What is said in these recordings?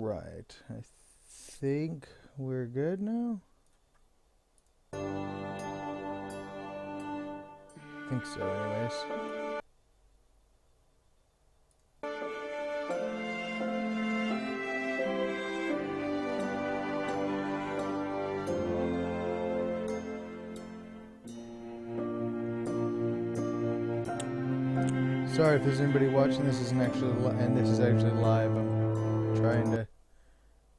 Alright, I think we're good now? I think so, anyways. Sorry if there's anybody watching. This isn't actually this is actually live. I'm trying to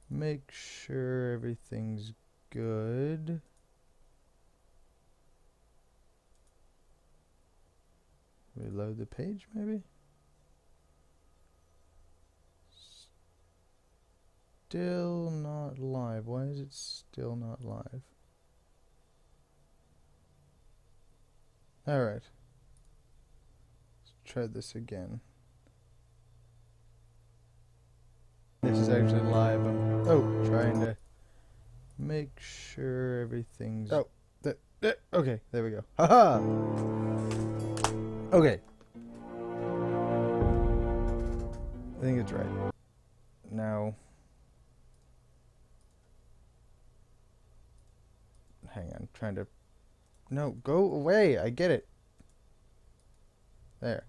make sure everything's good. Reload the page, maybe? Still not live. Why is it still not live? Alright. Try this again. This is actually live. I'm trying to make sure everything's okay, there we go. Haha. Okay. I think it's right. Now hang on, trying to no, go away. I get it. There.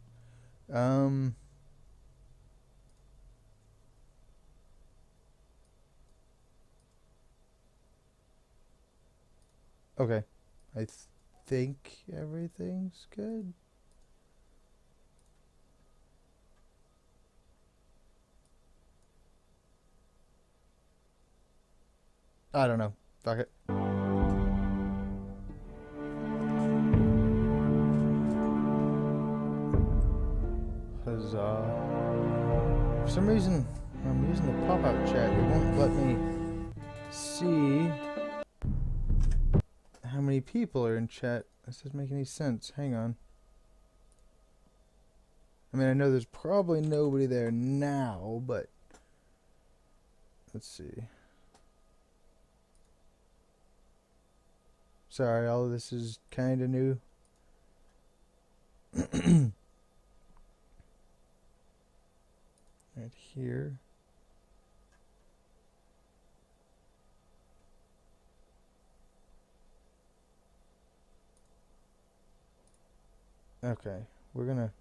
Okay. I think everything's good. I don't know. Fuck it. For some reason, I'm using the pop-up chat. It won't let me see how many people are in chat. This doesn't make any sense. Hang on. I mean, I know there's probably nobody there now, but let's see. Sorry, all of this is kind of new. Right here. Okay, we're gonna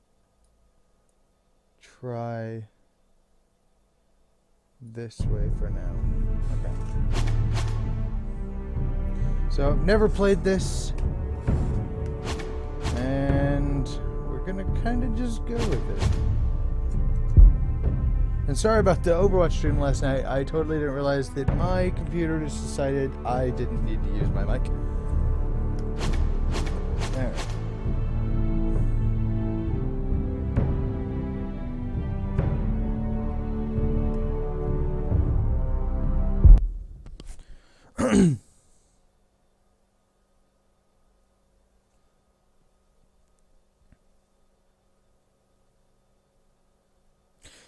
try this way for now. Okay. So I've never played this, and we're gonna kind of just go with it. And sorry about the Overwatch stream last night. I totally didn't realize that my computer just decided I didn't need to use my mic. There.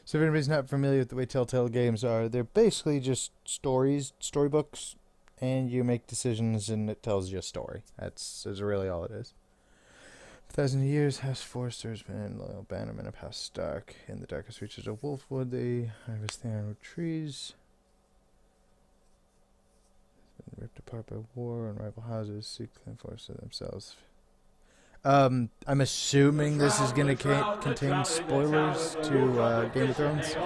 So if anybody's not familiar with the way Telltale games are, they're basically just storybooks, and you make decisions and it tells you a story. That's really all it is. 1,000 years, House Forrester has been loyal bannermen of House Stark. In the darkest reaches of Wolfwood, they harvest the ironwood trees. It's been ripped apart by war, and rival houses seek to enforce themselves. I'm assuming this is going to contain spoilers to Game of Thrones. Two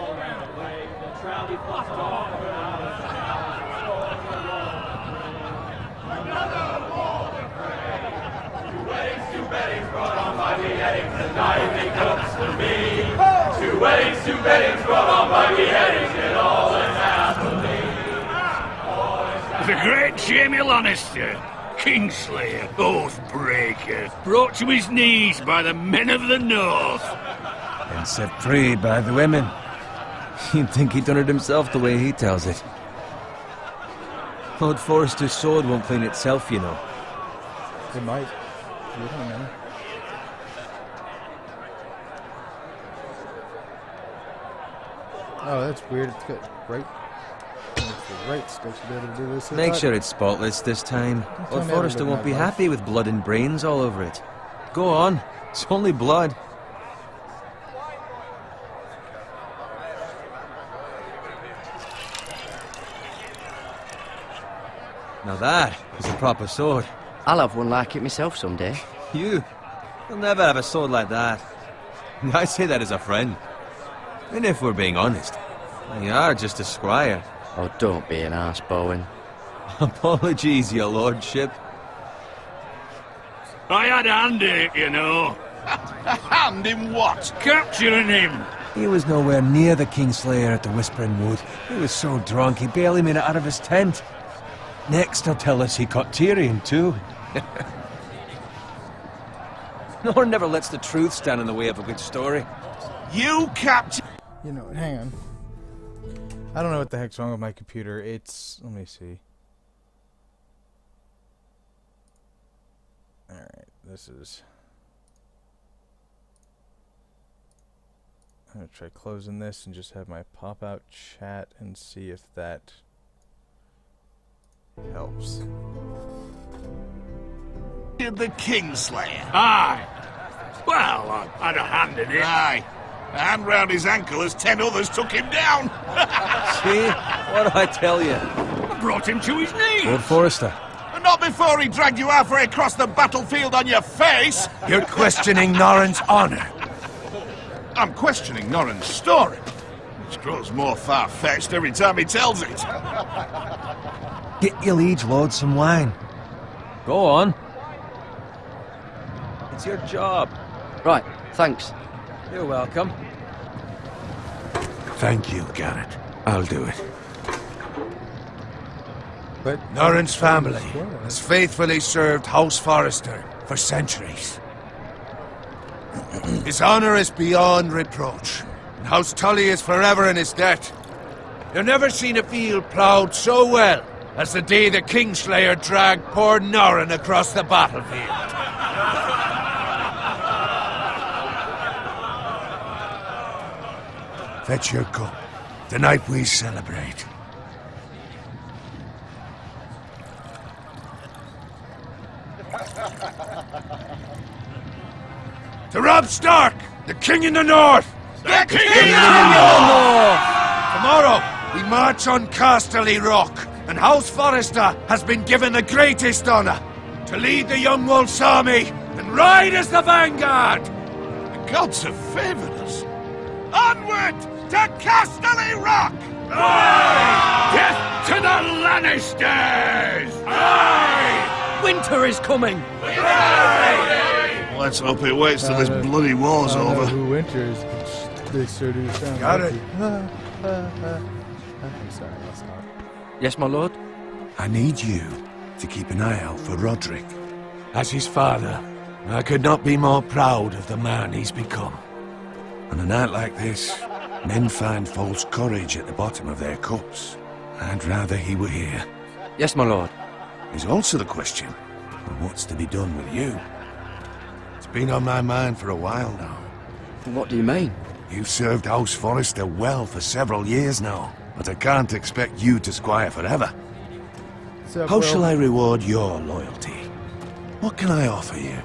weddings brought on by beheadings, and all in happily. The great Jaime Lannister, Kingslayer, Oathbreaker, brought to his knees by the men of the North. And set free by the women. You'd think he'd done it himself the way he tells it. Lord Forrester's sword won't clean itself, you know. It might. You don't know. Oh, that's weird. It's got right. It's the right stick to be able to do this. Make sure it's spotless this time. Lord Forrester won't be happy with blood and brains all over it. Go on. It's only blood. Now that is a proper sword. I'll have one like it myself someday. You'll never have a sword like that. I say that as a friend. And if we're being honest, you are just a squire. Oh, don't be an arse, Bowen. Apologies, your lordship. I had a hand in it, you know. A hand in what? Capturing him. He was nowhere near the Kingslayer at the Whispering Wood. He was so drunk he barely made it out of his tent. Next, he'll tell us he caught Tyrion, too. No one never lets the truth stand in the way of a good story. You captured... You know, hang on. I don't know what the heck's wrong with my computer. It's... let me see. Alright, this is... I'm gonna try closing this and just have my pop-out chat and see if that helps. the Kingslayer. Aye. Well, I had a hand in it. Aye. A hand round his ankle as 10 others took him down. See? What did I tell you? I brought him to his knees. Lord Forrester. And not before he dragged you halfway across the battlefield on your face. You're questioning Norrin's honor. I'm questioning Norrin's story, which grows more far-fetched every time he tells it. Get your liege lord some wine. Go on. It's your job. Right, thanks. You're welcome. Thank you, Garrett. I'll do it. But Norrin's family has faithfully served House Forrester for centuries. His honor is beyond reproach, and House Tully is forever in his debt. You've never seen a field ploughed so well as the day the Kingslayer dragged poor Norrin across the battlefield. Fetch your cup. Tonight we celebrate. To Robb Stark, the King in the North! The King Tomorrow, we march on Casterly Rock, and House Forrester has been given the greatest honor to lead the Young Wolf's army and ride as the vanguard! The gods have favored us. Onward to Casterly Rock! Death to the Lannisters! Aye! Winter is coming! Let's hope it waits till this bloody war's I don't know over. who winters. They sure do sound Got like it. I'm sorry, I'll stop. Yes, my lord? I need you to keep an eye out for Roderick. As his father, I could not be more proud of the man he's become. On a night like this, men find false courage at the bottom of their cups. I'd rather he were here. Yes, my lord. There's also the question of what's to be done with you. It's been on my mind for a while now. What do you mean? You've served House Forrester well for several years now, but I can't expect you to squire forever. What's up, How bro? shall I reward your loyalty? What can I offer you?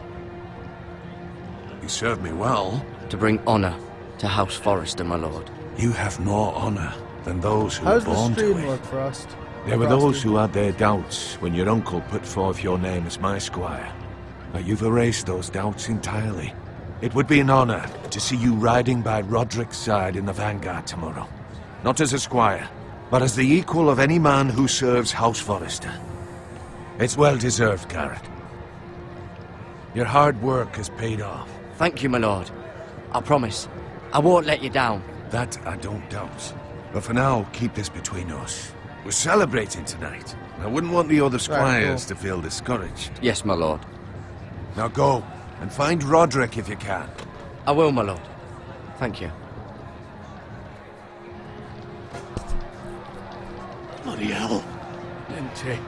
You served me well. To bring honor to House Forrester, my lord. You have more honor than those who How's were the born to stream it. look, Frost? There were Frosty? those who had their doubts when your uncle put forth your name as my squire. But you've erased those doubts entirely. It would be an honor to see you riding by Roderick's side in the vanguard tomorrow. Not as a squire, but as the equal of any man who serves House Forrester. It's well deserved, Garrett. Your hard work has paid off. Thank you, my lord. I promise. I won't let you down. That I don't doubt. But for now, keep this between us. We're celebrating tonight. I wouldn't want the other squires to feel discouraged. Yes, my lord. Now go, and find Roderick if you can. I will, my lord. Thank you. Bloody hell. Empty.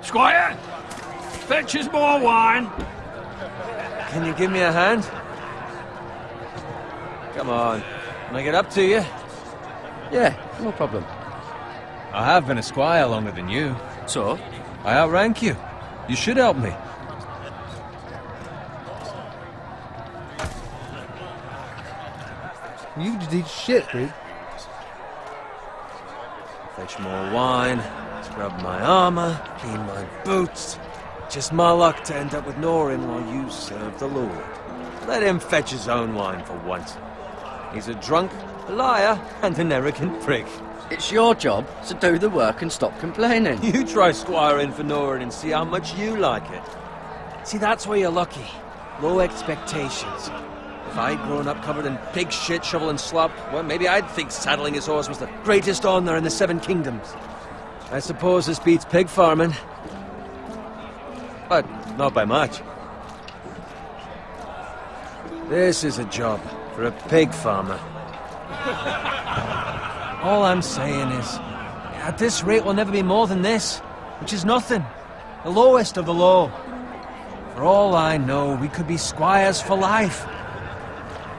Squire! Fetch us more wine. Can you give me a hand? Come on. Can I get up to you? Yeah, no problem. I have been a squire longer than you. So? I outrank you. You should help me. You just eat shit, dude. Fetch more wine. Scrub my armor, clean my boots. Just my luck to end up with Norin while you serve the Lord. Let him fetch his own wine for once. He's a drunk, a liar, and an arrogant prick. It's your job to do the work and stop complaining. You try squiring for Norin and see how much you like it. See, that's where you're lucky. Low expectations. If I'd grown up covered in pig shit, shovel and slop, well, maybe I'd think saddling his horse was the greatest honor in the Seven Kingdoms. I suppose this beats pig farming. But not by much. This is a job for a pig farmer. All I'm saying is, at this rate we'll never be more than this, which is nothing. The lowest of the low. For all I know, we could be squires for life.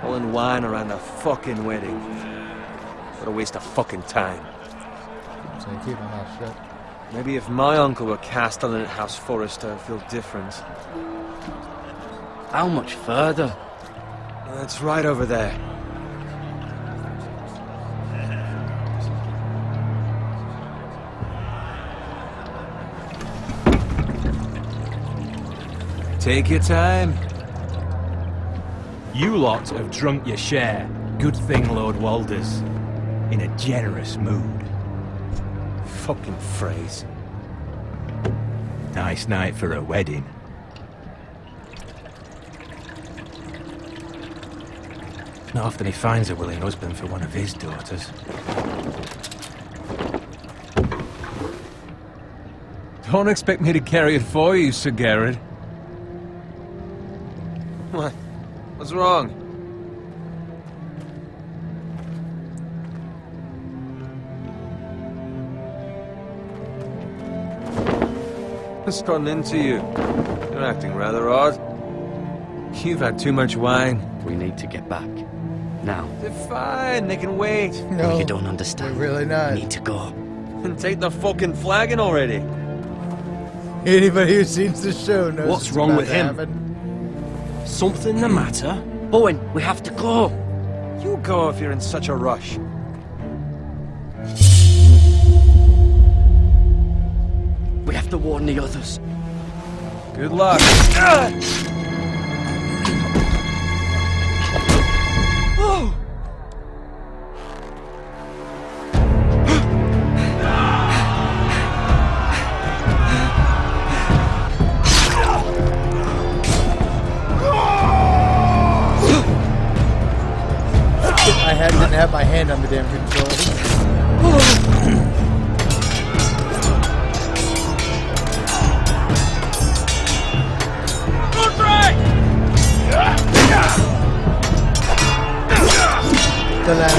Pulling wine around a fucking wedding. What a waste of fucking time. So you keep my mouth shut. Maybe if my uncle were castellan at House Forrester, I'd feel different. How much further? It's right over there. Take your time. You lot have drunk your share. Good thing Lord Walder's in a generous mood. Fucking phrase. Nice night for a wedding. Not often he finds a willing husband for one of his daughters. Don't expect me to carry it for you, Sir Garrett. What? What's wrong? What's gotten into you? You're acting rather odd. You've had too much wine. We need to get back. Now. They're fine, they can wait. No, You don't understand. we're really not. We need to go. And take the fucking flagon already. Anybody who's seen the show knows What's it's wrong about with to him? happen. Something the matter? Bowen, we have to go. You go if you're in such a rush. We have to warn the others. Good luck. I didn't have my hand on the damn controls. The last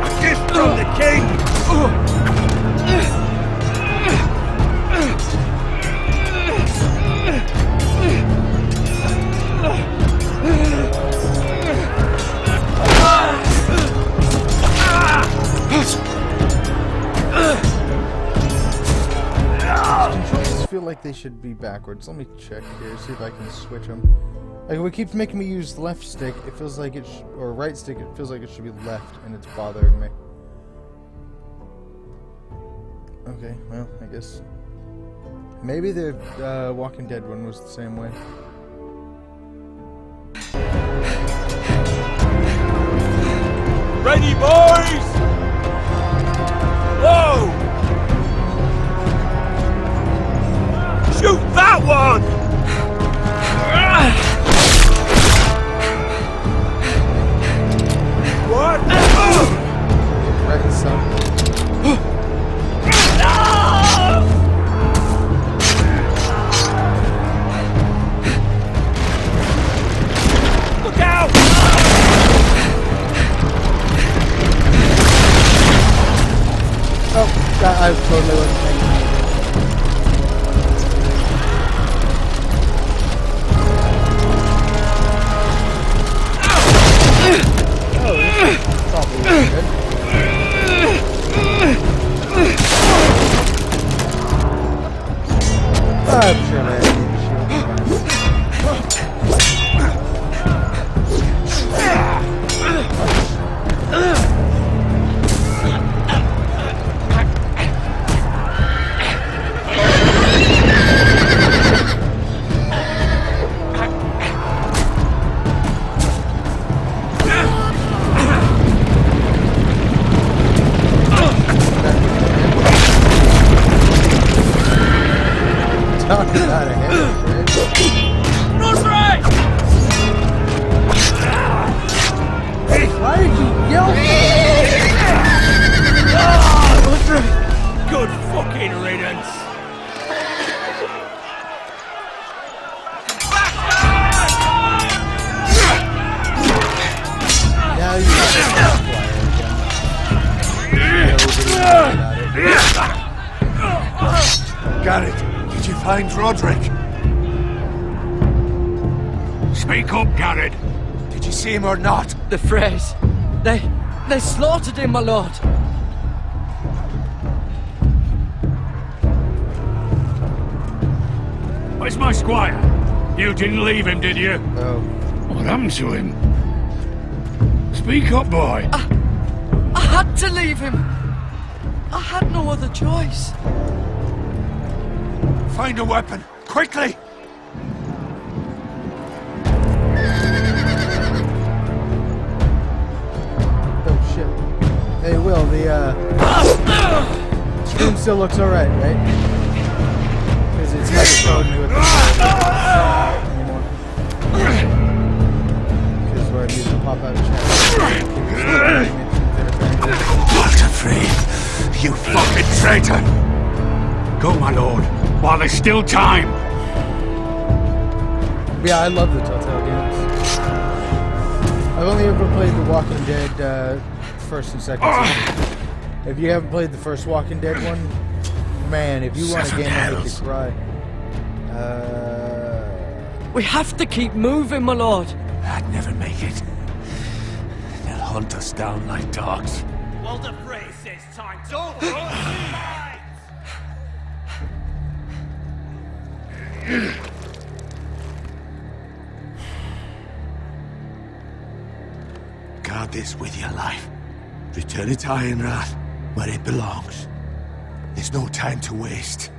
A gift from the king! controls feel like they should be backwards. Let me check here, see if I can switch them. Like, it keeps making me use the left stick. It feels like it or right stick. It feels like it should be left, and it's bothering me. Okay, well, I guess maybe the Walking Dead one was the same way. Ready, boys! Whoa! Shoot that one! What? Right, son. Look out! Oh, I totally wasn't thinking. Oh, this is probably good. I'm sure I need the shield. getting mad about it. Garrett, did you find Roderick? Speak up, Garrett. Did you see him or not? The Freys. They slaughtered him, my lord. Where's my squire? You didn't leave him, did you? Oh. What happened to him? Speak up, boy. I had to leave him. I had no other choice. Find a weapon, quickly! Oh shit. Hey Will, the stream still looks alright, right? Because it's not showing me what the anymore. Because where I need to pop out of chat. Walter Free, you fucking traitor! Go, my lord, while there's still time. Yeah, I love the Telltale games. I've only ever played The Walking Dead first and second season. If you haven't played the first Walking Dead one, man, if you want a game that make you cry. We have to keep moving, my lord. I'd never make it. They'll hunt us down like dogs. Walter Frey says time to Guard this with your life. Return it to Ironrath, where it belongs. There's no time to waste.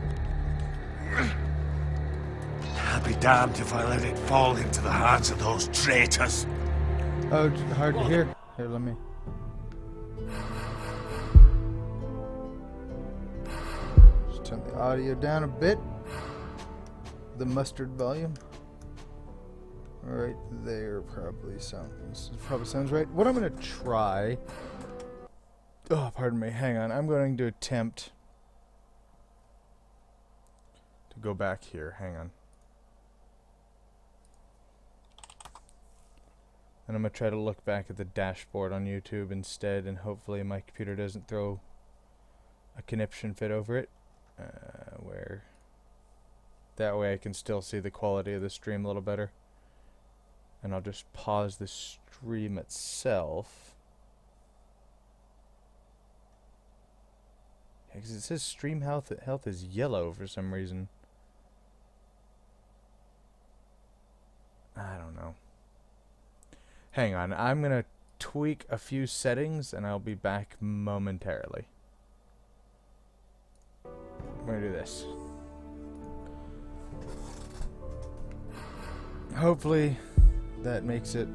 I'll be damned if I let it fall into the hands of those traitors. Oh, hard to hear. Here, let me. Just turn the audio down a bit. The mustard volume. Right there probably sounds right. What I'm gonna try. Oh, pardon me. Hang on. I'm going to attempt to go back here. Hang on. And I'm going to try to look back at the dashboard on YouTube instead, and hopefully my computer doesn't throw a conniption fit over it. Where that way I can still see the quality of the stream a little better. And I'll just pause the stream itself. Yeah, because it says stream health is yellow for some reason. I don't know. Hang on, I'm gonna tweak a few settings and I'll be back momentarily. I'm gonna do this. Hopefully that makes it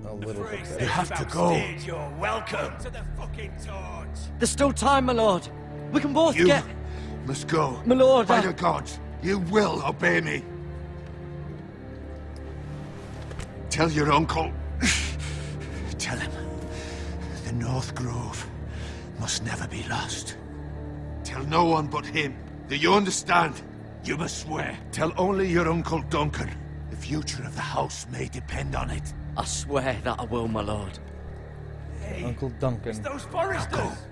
a little bit better. You have to go. You're welcome to the fucking torch. There's still time, my lord. We can both You get... must go. My lord, By the gods, you will obey me. Tell your uncle. Tell him the North Grove must never be lost. Tell no one but him. Do you understand? You must swear. Tell only your Uncle Duncan. The future of the house may depend on it. I swear that I will, my lord. Uncle Duncan. Those foresters.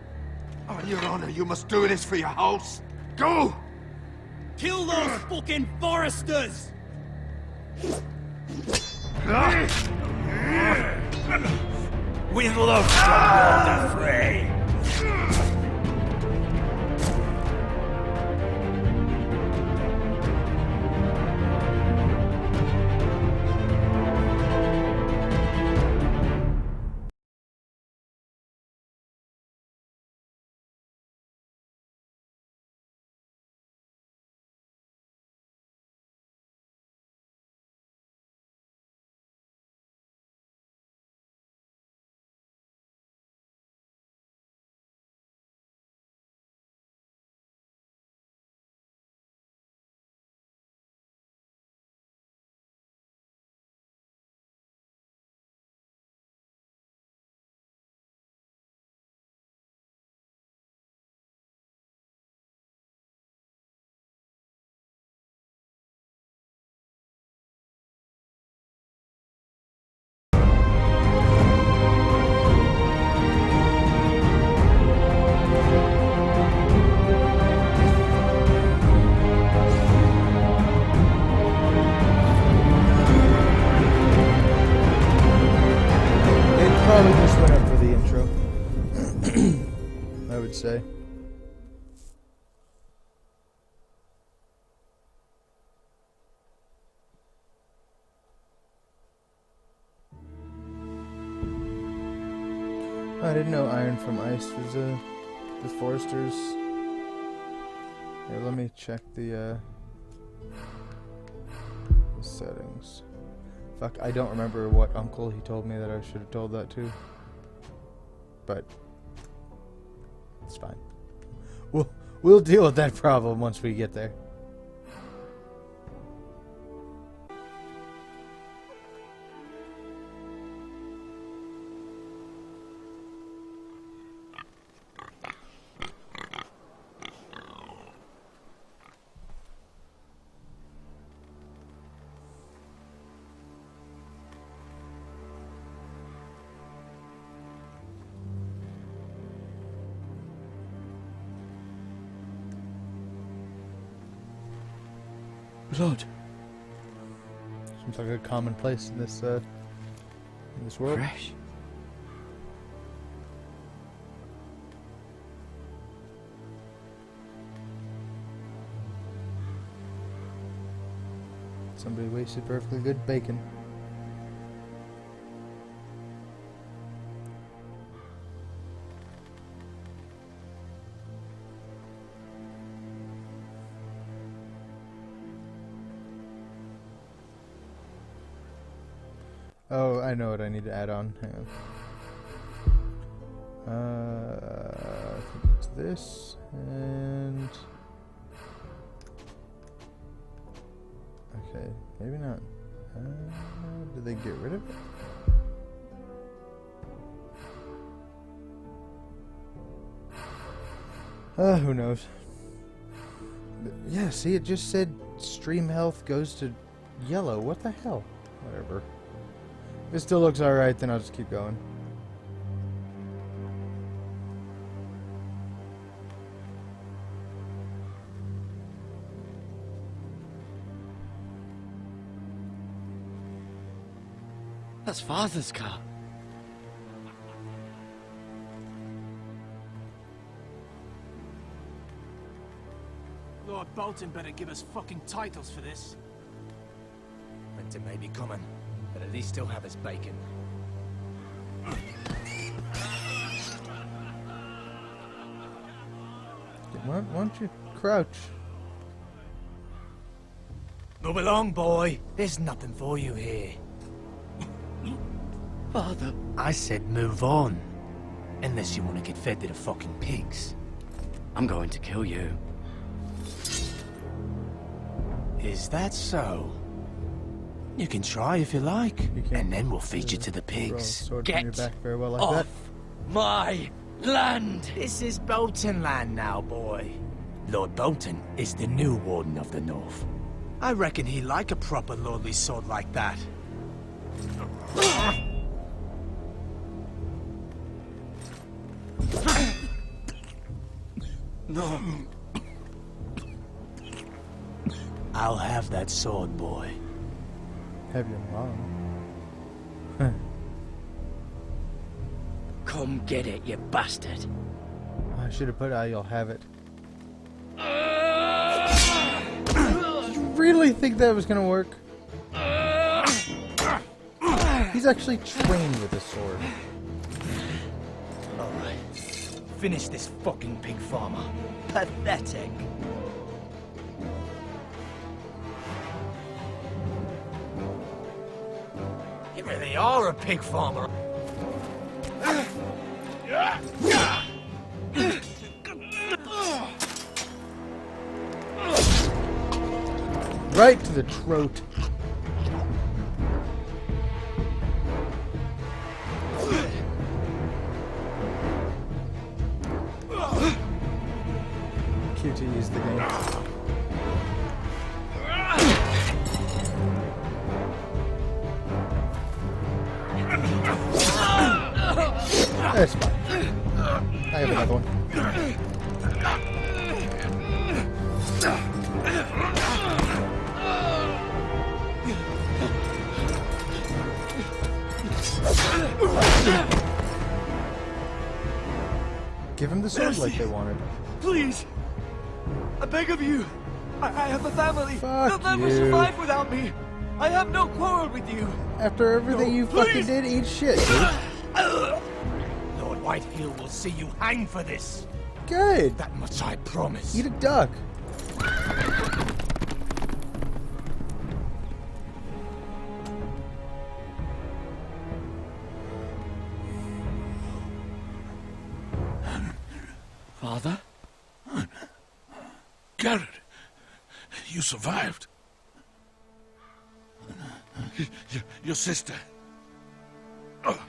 On your honor, you must do this for your house. Go! Kill those fucking foresters. With love from Walter Frey. I would say. I didn't know Iron from Ice was the Foresters. Here, let me check the settings. Fuck, I don't remember what uncle he told me that I should have told that to. But it's fine. We'll deal with that problem once we get there. Blood. Seems like a common place in this world. Fresh. Somebody wasted perfectly good bacon. Oh, I know what I need to add on. Hang on. I think it's this, and... Okay, maybe not. Did they get rid of it? Who knows? But yeah, see, it just said stream health goes to yellow. What the hell? Whatever. If it still looks alright, then I'll just keep going. That's Father's car. Lord Bolton better give us fucking titles for this. Winter may be coming, but at least he'll have his bacon. Why don't you crouch? Move along, boy. There's nothing for you here. Father. I said move on. Unless you want to get fed to the fucking pigs. I'm going to kill you. Is that so? You can try if you like, and then we'll feed you to the pigs. Get very well like off that. my land! This is Bolton land now, boy. Lord Bolton is the new Warden of the North. I reckon he'd like a proper lordly sword like that. No. I'll have that sword, boy. Have your mom. Come get it, you bastard. I should have put you'll have it. You really think that was gonna work? He's actually trained with a sword. Alright. Finish this fucking pig farmer. Pathetic. You really are a pig farmer. Right to the throat. QT is the game. That's fine. I have another one. Give him the sword like they wanted. Please! I beg of you! I have a family! Fuck They'll never you. survive without me! I have no quarrel with you! After everything No, you please. fucking did, eat shit, dude. Lord Whitehill will see you hang for this! Good. That much I promise. Eat a duck. Father? Garrett, you survived. Your sister. Oh,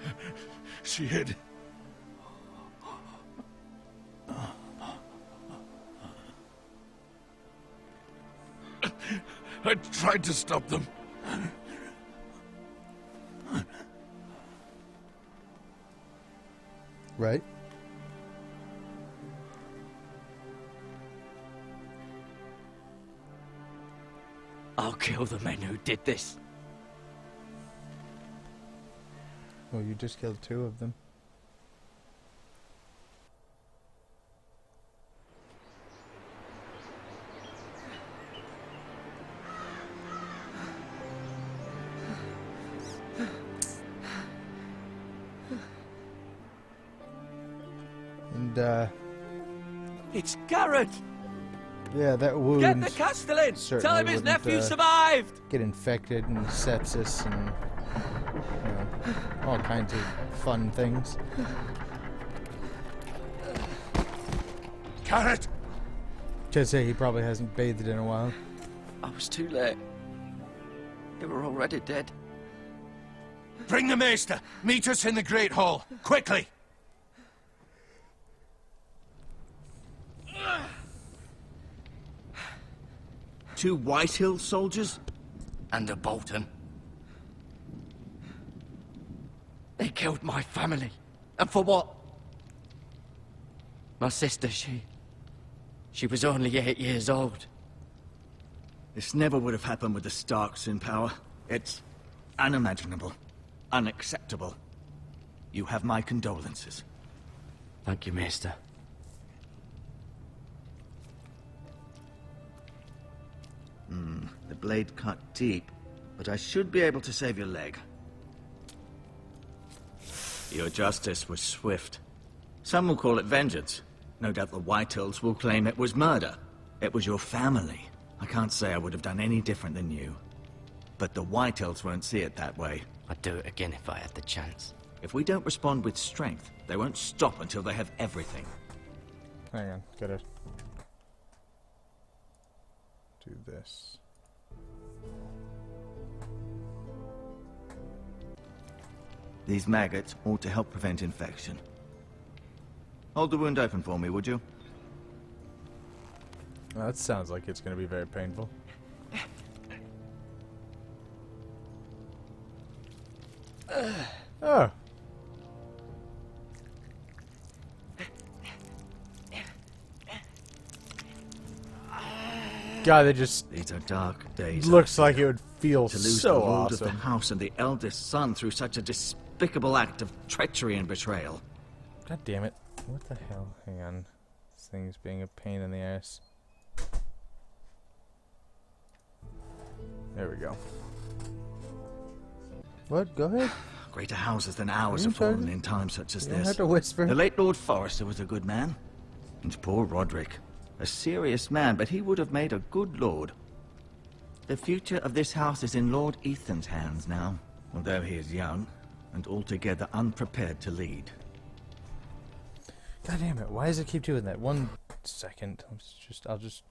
she hid. I tried to stop them. Right? I'll kill the men who did this. Well, you just killed 2 of them. And, It's Garrett! yeah, that wound Get the Castellan! Tell certainly him his wouldn't, nephew survived! get infected and sepsis and, you know, all kinds of fun things. Garrett! Just say he probably hasn't bathed in a while. I was too late. They were already dead. Bring the maester. Meet us in the Great Hall. Quickly. Two Whitehill soldiers? And a Bolton. They killed my family. And for what? My sister, she was only 8 years old. This never would have happened with the Starks in power. It's unimaginable. Unacceptable. You have my condolences. Thank you, Maester. The blade cut deep, but I should be able to save your leg. Your justice was swift. Some will call it vengeance. No doubt the Whitehills will claim it was murder. It was your family. I can't say I would have done any different than you. But the Whitehills won't see it that way. I'd do it again if I had the chance. If we don't respond with strength, they won't stop until they have everything. Hang on, gotta do this. These maggots ought to help prevent infection. Hold the wound open for me, would you? Well, that sounds like it's gonna be very painful. Oh. God, they just These are dark days. looks like it would feel To lose so the lord of awesome. the house and the eldest son through such a despicable act of treachery and betrayal. God damn it. What the hell? Hang on. This thing's being a pain in the ass. There we go. What? Go ahead. Greater houses than ours You have fallen don't- in times such as You don't this. have to whisper. The late Lord Forrester was a good man. And poor Roderick. A serious man, but he would have made a good lord. The future of this house is in Lord Ethan's hands now, although he is young and altogether unprepared to lead. God damn it. Why does it keep doing that? 1 second. I'll just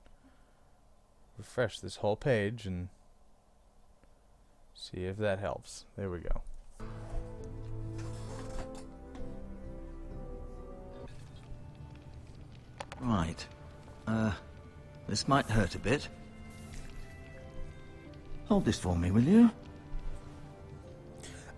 refresh this whole page and see if that helps. There we go. Right. This might hurt a bit. Hold this for me, will you?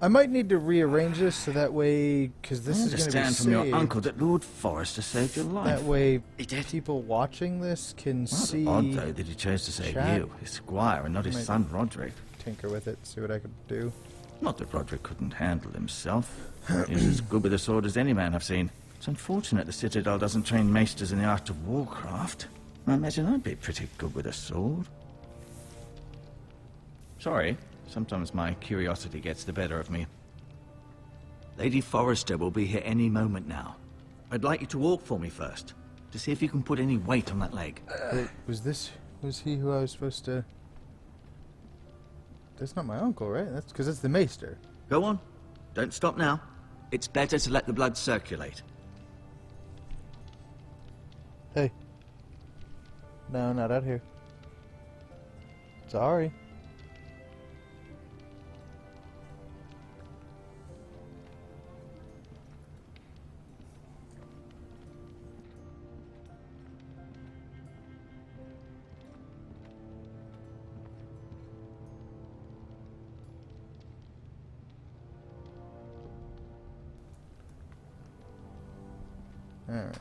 I might need to rearrange this so that way, because this I is going to be understand from your saved. uncle that Lord Forrester saved your life. That way, He did. people watching this can see. Odd, though, that he chose to save chat. you, his squire, and not his Might- son Roderick. Tinker with it, see what I could do. Not that Roderick couldn't handle himself. He was as good with a sword as any man I've seen. It's unfortunate the Citadel doesn't train maesters in the art of warcraft. I imagine I'd be pretty good with a sword. Sorry, sometimes my curiosity gets the better of me. Lady Forrester will be here any moment now. I'd like you to walk for me first, to see if you can put any weight on that leg. Wait, was he who I was supposed to... That's not my uncle, right? That's because it's the maester. Go on. Don't stop now. It's better to let the blood circulate. Hey. No, not out here. Sorry. Alright.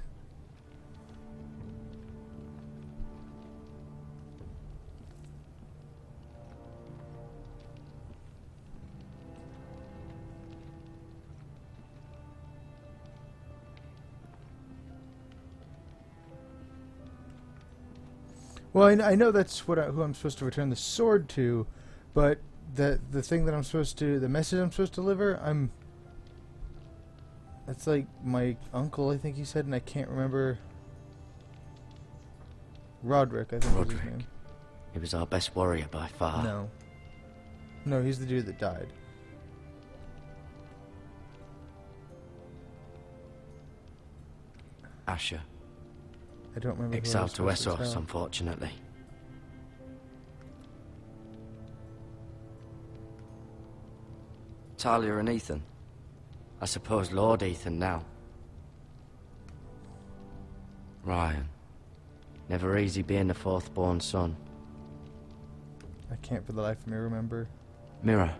Well, I know that's who I'm supposed to return the sword to, but the thing that I'm supposed to, the message I'm supposed to deliver, that's like my uncle, I think he said, and I can't remember. Roderick, I think was his name. He was our best warrior by far. No, he's the dude that died. Asher. I don't remember. Exiled to Essos, unfortunately. Talia and Ethan. I suppose Lord Ethan now. Ryan. Never easy being the fourth-born son. I can't for the life of me remember. Mira.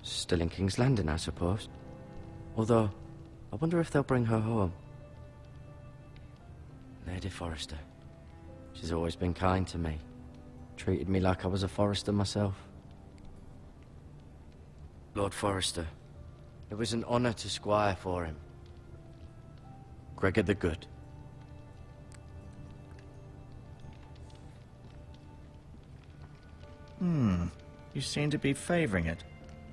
Still in King's Landing, I suppose. Although, I wonder if they'll bring her home. Lady Forrester. She's always been kind to me. Treated me like I was a Forrester myself. Lord Forrester. It was an honor to squire for him. Gregor the Good. You seem to be favoring it.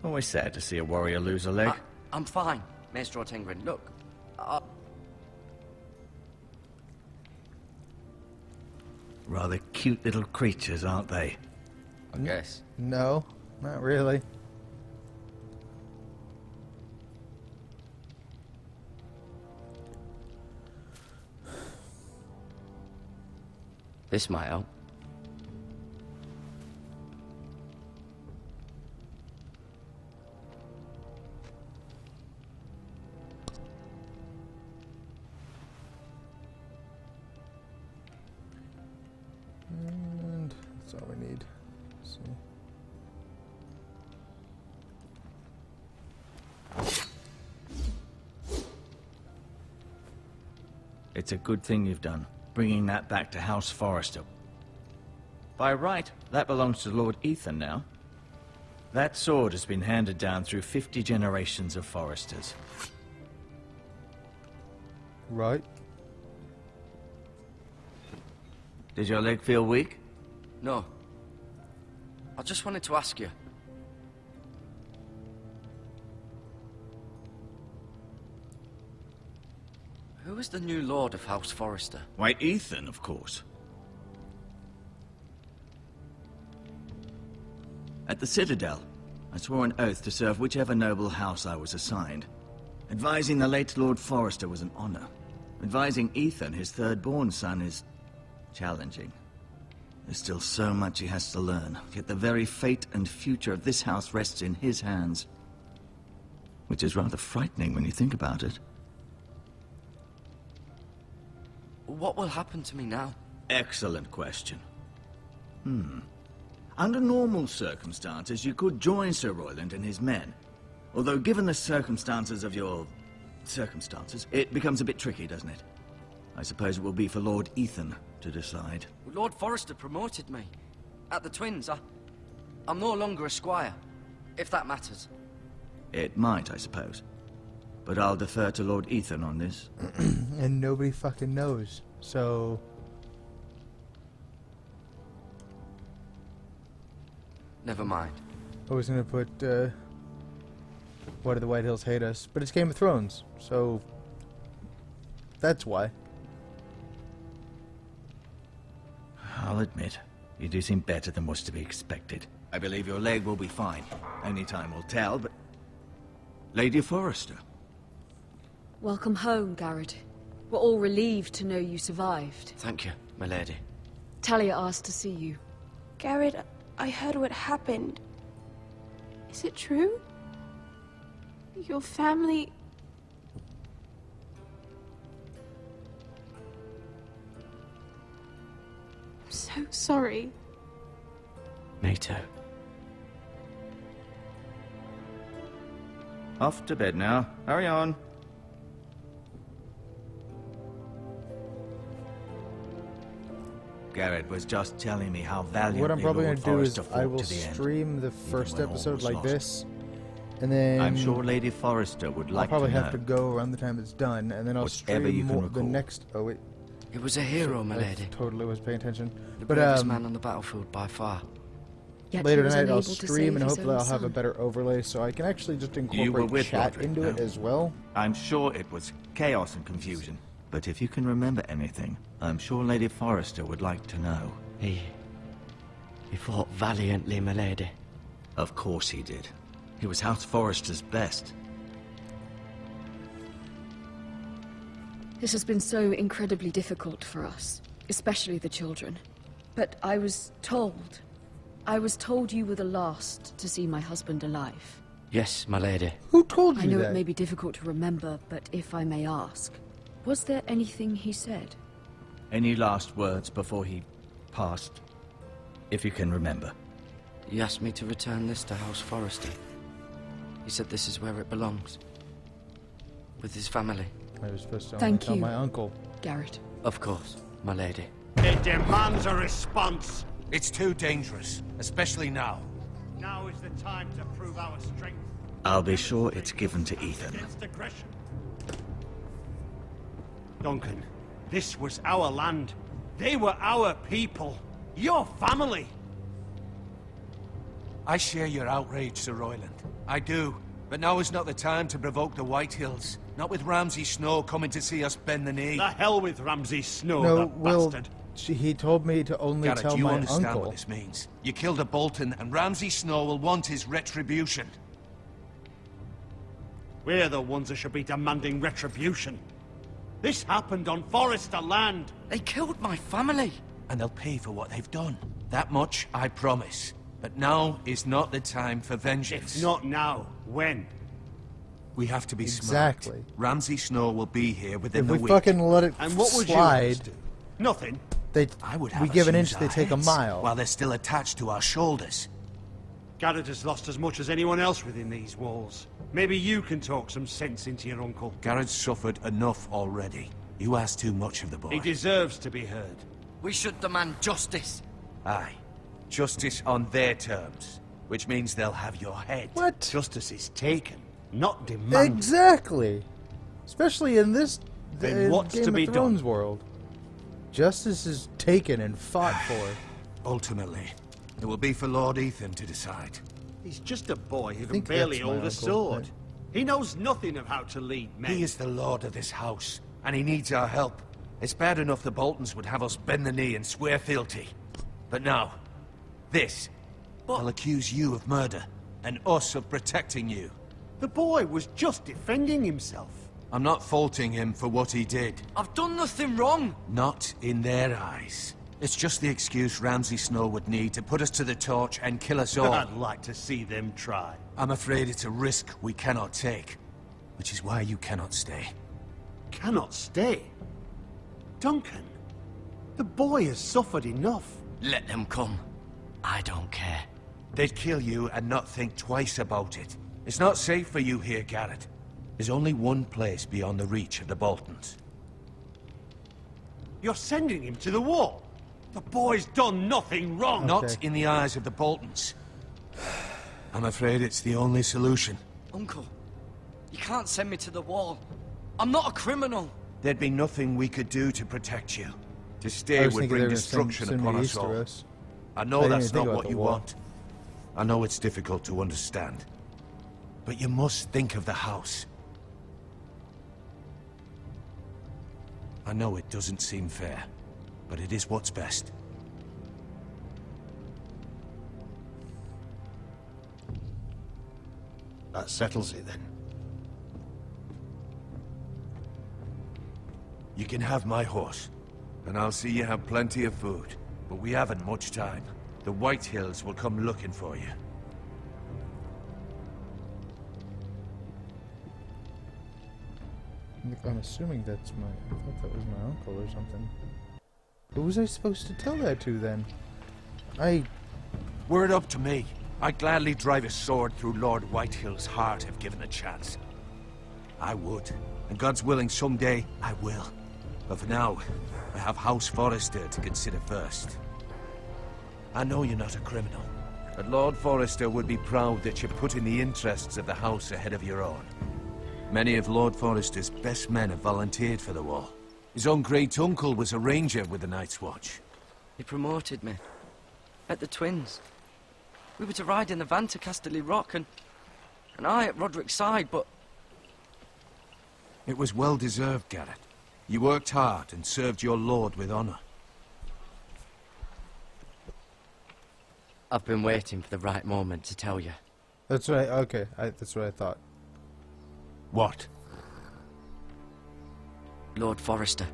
Always sad to see a warrior lose a leg. I'm fine, Maester Ortengrin. Look, Rather cute little creatures, aren't they? I guess. No, not really. This might help. And that's all we need. Let's see. It's a good thing you've done, bringing that back to House Forrester. By right, that belongs to Lord Ethan now. That sword has been handed down through 50 generations of Forresters. Right. Did your leg feel weak? No. I just wanted to ask you. Who is the new Lord of House Forrester? Why, Ethan, of course. At the Citadel, I swore an oath to serve whichever noble house I was assigned. Advising the late Lord Forrester was an honor. Advising Ethan, his third-born son, is challenging. There's still so much he has to learn, yet the very fate and future of this house rests in his hands. Which is rather frightening when you think about it. What will happen to me now? Excellent question. Under normal circumstances, you could join Sir Royland and his men. Although given the circumstances of your... circumstances, it becomes a bit tricky, doesn't it? I suppose it will be for Lord Ethan to decide. Lord Forrester promoted me. At the Twins, I'm no longer a squire, if that matters. It might, I suppose. but I'll defer to Lord Ethan on this. And nobody fucking knows. So Never mind. I was gonna put why do the White Hills hate us? But it's Game of Thrones, so that's why. I'll admit, you do seem better than was to be expected. I believe your leg will be fine. Only time will tell, but... Lady Forrester. Welcome home, Garrett. We're all relieved to know you survived. Thank you, my lady. Talia asked to see you. Garrett, I heard what happened. Is it true? Your family... I'm so sorry. Me too. Off to bed now. Hurry on. Garrett was just telling me how valiantly What I'm probably Lord gonna do is Forrester I fought will to the end, stream the even first when all episode was like lost. this, and then I'm sure Lady Forrester would I'll like probably to have know. to go around the time it's done, and then I'll Whatever you stream can more, the recall. next. Oh wait, He was a hero, my I lady. totally was paying attention. The But bravest man on the battlefield by far. Yet later he was tonight I'll unable to stream, save and his hopefully own I'll have a son. better overlay, so I can actually just You were incorporate with chat Roderick, into it no? as well. I'm sure it was chaos and confusion. But if you can remember anything, I'm sure Lady Forrester would like to know. He fought valiantly, my lady. Of course he did. He was House Forrester's best. This has been so incredibly difficult for us, especially the children. But I was told you were the last to see my husband alive. Yes, my lady. Who told you I know that? it may be difficult to remember, but if I may ask, was there anything he said? Any last words before he passed? If you can remember. He asked me to return this to House Forrester. He said this is where it belongs. With his family. I was supposed to Thank tell you. my uncle. Garrett. Of course, my lady. It demands a response. It's too dangerous, especially now. Now is the time to prove our strength. I'll be sure it's given to Ethan. Against aggression. Duncan, this was our land. They were our people. Your family. I share your outrage, Sir Royland. I do. But now is not the time to provoke the White Hills. Not with Ramsay Snow coming to see us bend the knee. The hell with Ramsay Snow, No, that Will. bastard. He told me to only Garrett, tell you my understand uncle. what this means. You killed a Bolton, and Ramsay Snow will want his retribution. We're the ones that should be demanding retribution. This happened on Forrester land. They killed my family. And they'll pay for what they've done. That much, I promise. But now is not the time for vengeance. If not now, when? We have to be Exactly. smart. Ramsay Snow will be here within If the we week. fucking let it And what would slide, you do? Nothing. I would have we us give an use inch, they our take a heads mile. while they're still attached to our shoulders. Garrett has lost as much as anyone else within these walls. Maybe you can talk some sense into your uncle. Garrett's suffered enough already. You ask too much of the boy. He deserves to be heard. We should demand justice. Aye. Justice on their terms. Which means they'll have your head. What? Justice is taken, not demanded. Exactly. Especially in this Then what's Game to of be Thrones done? world. Justice is taken and fought for. Ultimately, it will be for Lord Ethan to decide. He's just a boy who can think barely that's my hold a uncle, sword. right? He knows nothing of how to lead men. He is the lord of this house, and he needs our help. It's bad enough the Boltons would have us bend the knee and swear fealty. But now, this. They'll accuse you of murder, and us of protecting you. The boy was just defending himself. I'm not faulting him for what he did. I've done nothing wrong. Not in their eyes. It's just the excuse Ramsay Snow would need to put us to the torch and kill us all. I'd like to see them try. I'm afraid it's a risk we cannot take, which is why you cannot stay. Cannot stay. Duncan, the boy has suffered enough. Let them come. I don't care. They'd kill you and not think twice about it. It's not safe for you here, Garrett. There's only one place beyond the reach of the Boltons. You're sending him to the wall. The boy's done nothing wrong. Not in the eyes of the Boltons. I'm afraid it's the only solution. Uncle, You can't send me to the wall. I'm not a criminal. There'd be nothing we could do to protect you. To I stay was would thinking they bring were gonna destruction send upon me us east or all. west. I I know didn't that's even think not about what the you wall. want. I know it's difficult to understand. But you must think of the house. I know it doesn't seem fair, but it is what's best. That settles it then. You can have my horse, and I'll see you have plenty of food. But we haven't much time. The White Hills will come looking for you. I'm assuming that's my... I thought that was my uncle or something. Who was I supposed to tell that to then? Were it up to me, I'd gladly drive a sword through Lord Whitehill's heart if given a chance. I would, and God's willing someday I will. But for now, I have House Forrester to consider first. I know you're not a criminal, but Lord Forrester would be proud that you're putting the interests of the house ahead of your own. Many of Lord Forrester's best men have volunteered for the wall. His own great-uncle was a ranger with the Night's Watch. He promoted me. At the Twins. We were to ride in the van to Casterly Rock, and I at Roderick's side, but... It was well-deserved, Garrett. You worked hard and served your lord with honor. I've been waiting for the right moment to tell you. That's right. Okay, that's what I thought. What? Lord Forrester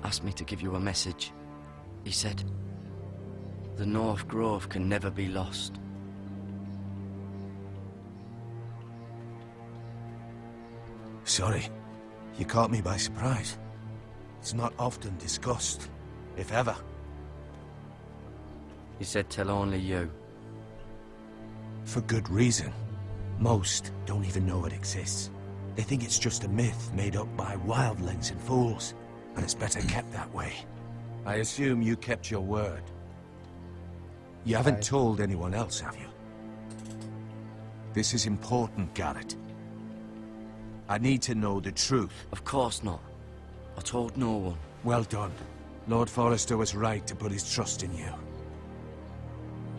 asked me to give you a message. He said, the North Grove can never be lost. Sorry. You caught me by surprise. It's not often discussed, if ever. He said tell only you. For good reason. Most don't even know it exists. They think it's just a myth made up by wildlings and fools, and it's better kept that way. I assume you kept your word. You haven't told anyone else, have you? This is important, Garrett. I need to know the truth. Of course not. I told no one. Well done. Lord Forrester was right to put his trust in you.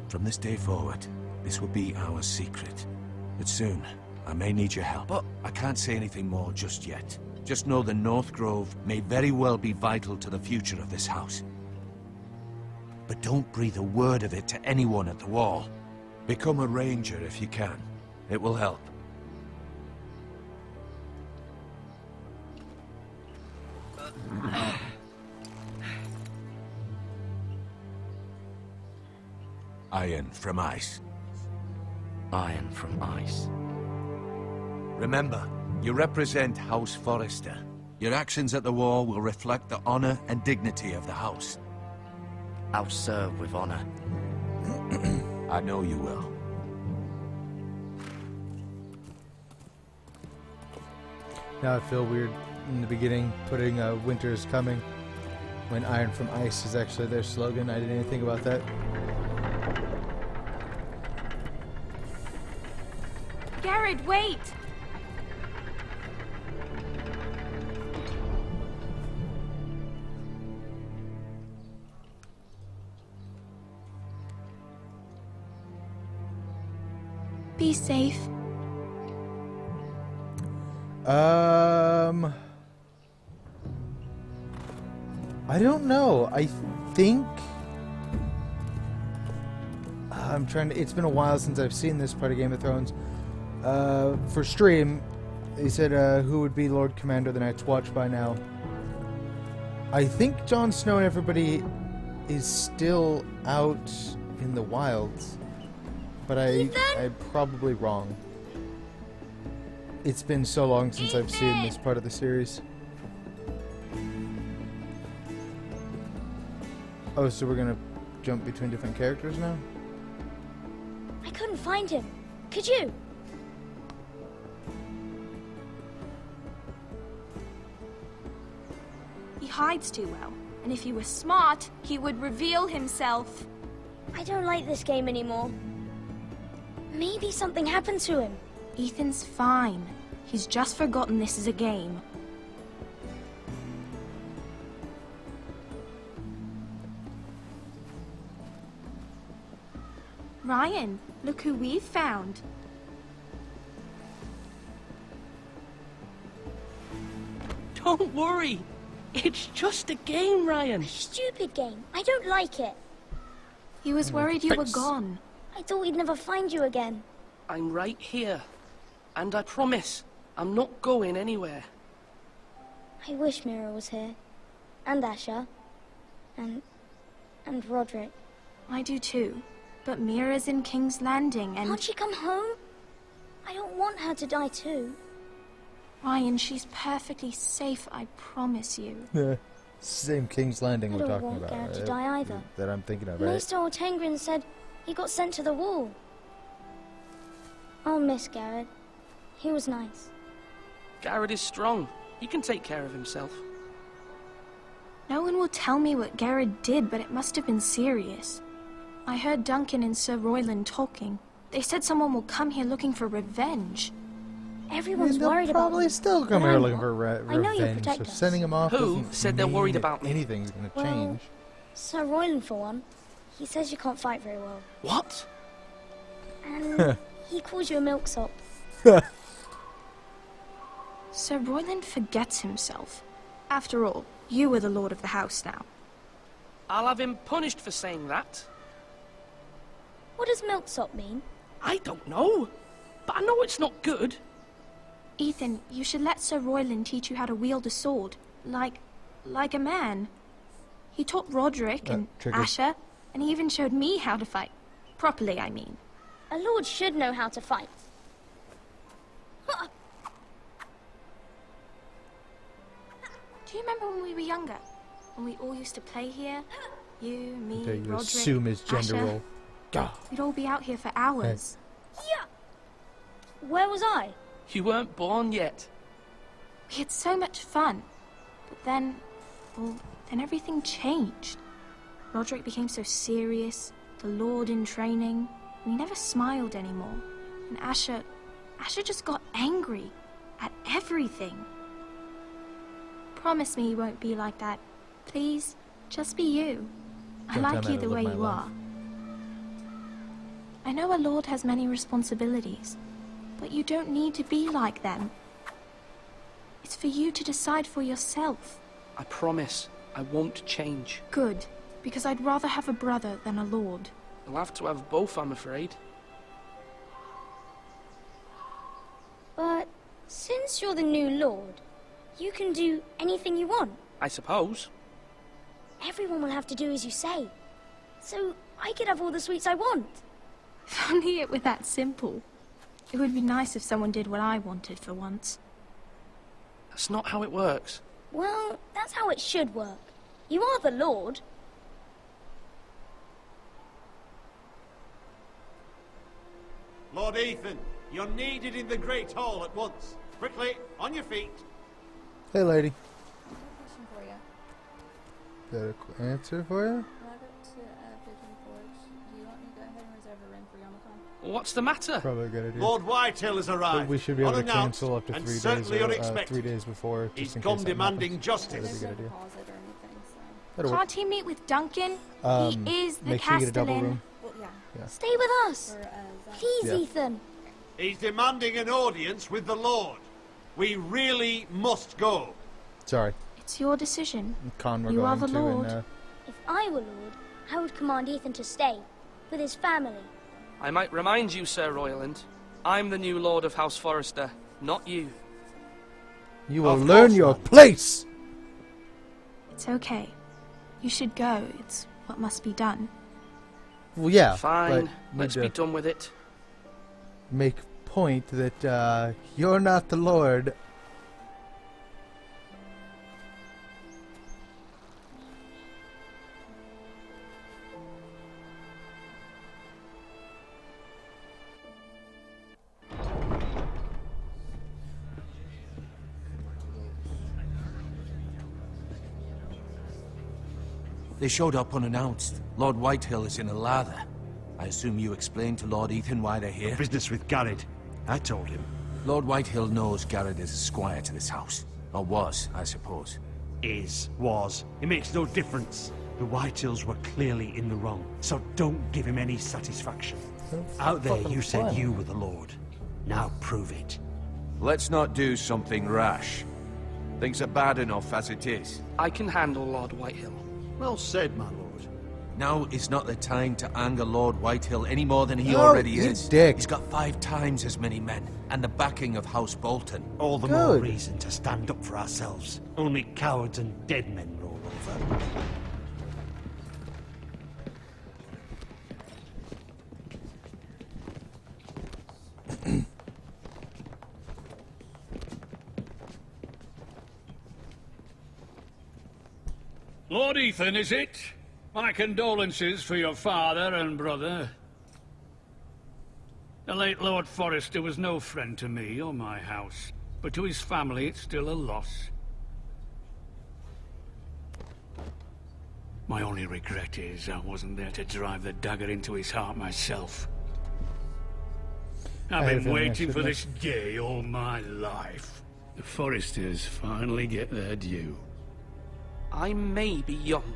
From this day forward, this will be our secret. But soon, I may need your help. But I can't say anything more just yet. Just know the North Grove may very well be vital to the future of this house. But don't breathe a word of it to anyone at the wall. Become a ranger if you can. It will help. Iron from ice. Iron from ice. Remember, you represent House Forrester. Your actions at the wall will reflect the honor and dignity of the house. I'll serve with honor. I know you will. Now I feel weird in the beginning putting winter is coming when Iron from Ice is actually their slogan. I didn't even think about that. Garrett, wait! Be safe. I don't know. I think I'm trying to. It's been a while since I've seen this part of Game of Thrones. For stream, they said who would be Lord Commander of the Night's Watch by now. I think Jon Snow and everybody is still out in the wilds, but I'm probably wrong. It's been so long since I've seen this part of the series. Oh, so we're gonna jump between different characters now? I couldn't find him. Could you? He hides too well, and if he was smart, he would reveal himself. I don't like this game anymore. Maybe something happened to him. Ethan's fine. He's just forgotten this is a game. Ryan, look who we've found. Don't worry. It's just a game, Ryan. Stupid game. I don't like it. He was worried you were gone. I thought we'd never find you again. I'm right here. And I promise, I'm not going anywhere. I wish Mira was here. And Asher. And Roderick. I do too. But Mira's in King's Landing and... Can't she come home? I don't want her to die too. Ryan, she's perfectly safe, I promise you. Yeah. Same King's Landing I we're don't talking want about. Garrett to die either. That I'm thinking of, right? Maester Ortengrin said he got sent to the wall. I'll miss Garrett. He was nice. Garrett is strong. He can take care of himself. No one will tell me what Garrett did, but it must have been serious. I heard Duncan and Sir Royland talking. They said someone will come here looking for revenge. Everyone's they'll worried about probably him. still come But here I'm looking not. for I know you'll revenge. protect So us. sending him off Who doesn't said they're worried mean about me? anything's going to Well, change. Sir Royland, for one. He says you can't fight very well. What? And he calls you a milksop. Sir Royland forgets himself. After all, you are the lord of the house now. I'll have him punished for saying that. What does milksop mean? I don't know. But I know it's not good. Ethan, you should let Sir Royland teach you how to wield a sword. Like a man. He taught Roderick and triggered. Asher, and he even showed me how to fight. Properly, I mean. A lord should know how to fight. Do you remember when we were younger? When we all used to play here? You, me, Dare you Roderick, assume his gender Asher. role? God. We'd all be out here for hours. Yeah. Where was I? You weren't born yet. We had so much fun. But then, well, then everything changed. Roderick became so serious, the Lord in training, and he never smiled anymore. And Asher just got angry at everything. Promise me you won't be like that. Please, just be you. I Don't tell like me you how to the way live my you life. are. I know a lord has many responsibilities, but you don't need to be like them. It's for you to decide for yourself. I promise I won't change. Good, because I'd rather have a brother than a lord. I'll have to have both, I'm afraid. But since you're the new lord, you can do anything you want. I suppose. Everyone will have to do as you say. So I could have all the sweets I want. If only it were that simple. It would be nice if someone did what I wanted for once. That's not how it works. Well, that's how it should work. You are the lord. Lord Ethan, you're needed in the Great Hall at once. Quickly, on your feet. Hey, lady. Question for you. Got a answer for you? When I go to Pigeon Forge, do you want me to go ahead and reserve a room for Yomicon? What's the matter? Probably a good idea. Lord Whitetail has arrived. But we should be able to unannounced cancel up to and 3 certainly days, unexpected. 3 days before. Just He's in come case something demanding happens. justice. That'd be a good idea. Pause it or anything, so... That'll work. Can't he meet with Duncan? He is the make sure you get a double Castellan. room. Well, yeah. Yeah. Stay with us. For, Zach. Please, Yeah. Ethan. He's demanding an audience with the Lord. We really must go. Sorry. It's your decision. Con we're You are going the to. Lord. And, If I were lord, I would command Ethan to stay with his family. I might remind you, Sir Royland, I'm the new Lord of House Forrester, not you. you will Of learn course your not. place! It's okay. You should go. It's what must be done. Well, yeah. Fine, but let's need be to done with it. make point that you're not the Lord. They showed up unannounced. Lord Whitehill is in a lather. I assume you explained to Lord Ethan why they're here? Business with Garrett. I told him. Lord Whitehill knows Garrett is a squire to this house. Or was, I suppose. Was. It makes no difference. The Whitehills were clearly in the wrong, so don't give him any satisfaction. Out there you said you were the Lord. Now prove it. Let's not do something rash. Things are bad enough as it is. I can handle Lord Whitehill. Well said, my lord. Now is not the time to anger Lord Whitehill any more than he No, already you is. dick. He's got 5 times as many men, and the backing of House Bolton. All the more reason to stand up for ourselves. Only cowards and dead men roll over. Lord Ethan, is it? My condolences for your father and brother. The late Lord Forrester was no friend to me or my house, but to his family it's still a loss. My only regret is I wasn't there to drive the dagger into his heart myself. I've been waiting for this day all my life. The Forresters finally get their due. I may be young,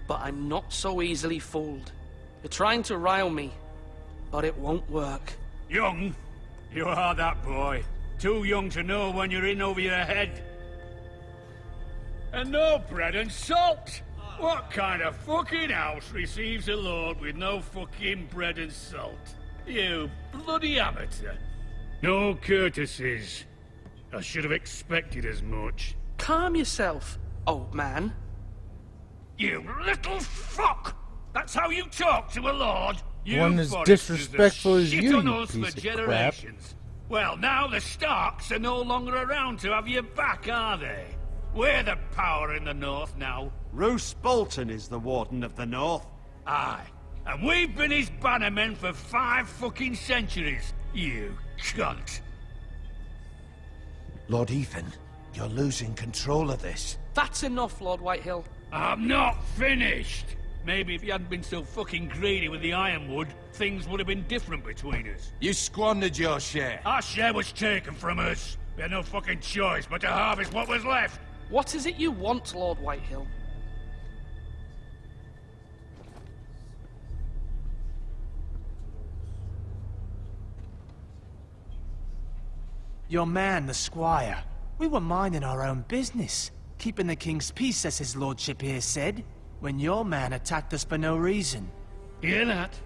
but I'm not so easily fooled. You're trying to rile me, but it won't work. Young? You are that boy. Too young to know when you're in over your head. And no bread and salt! What kind of fucking house receives a lord with no fucking bread and salt? You bloody amateur. No courtesies. I should have expected as much. Calm yourself, old man. You little fuck! That's how you talk to a lord? You One as Forresters disrespectful have as shit you, on you us piece for of crap. generations. Well, now the Starks are no longer around to have you back, are they? We're the power in the north now. Roose Bolton is the Warden of the North. Aye. And we've been his bannermen for 5 fucking centuries. You cunt. Lord Ethan, you're losing control of this. That's enough, Lord Whitehill. I'm not finished. Maybe if you hadn't been so fucking greedy with the ironwood, things would have been different between us. You squandered your share. Our share was taken from us. We had no fucking choice but to harvest what was left. What is it you want, Lord Whitehill? Your man, the squire. We were minding our own business, keeping the king's peace, as his lordship here said, when your man attacked us for no reason. Hear that?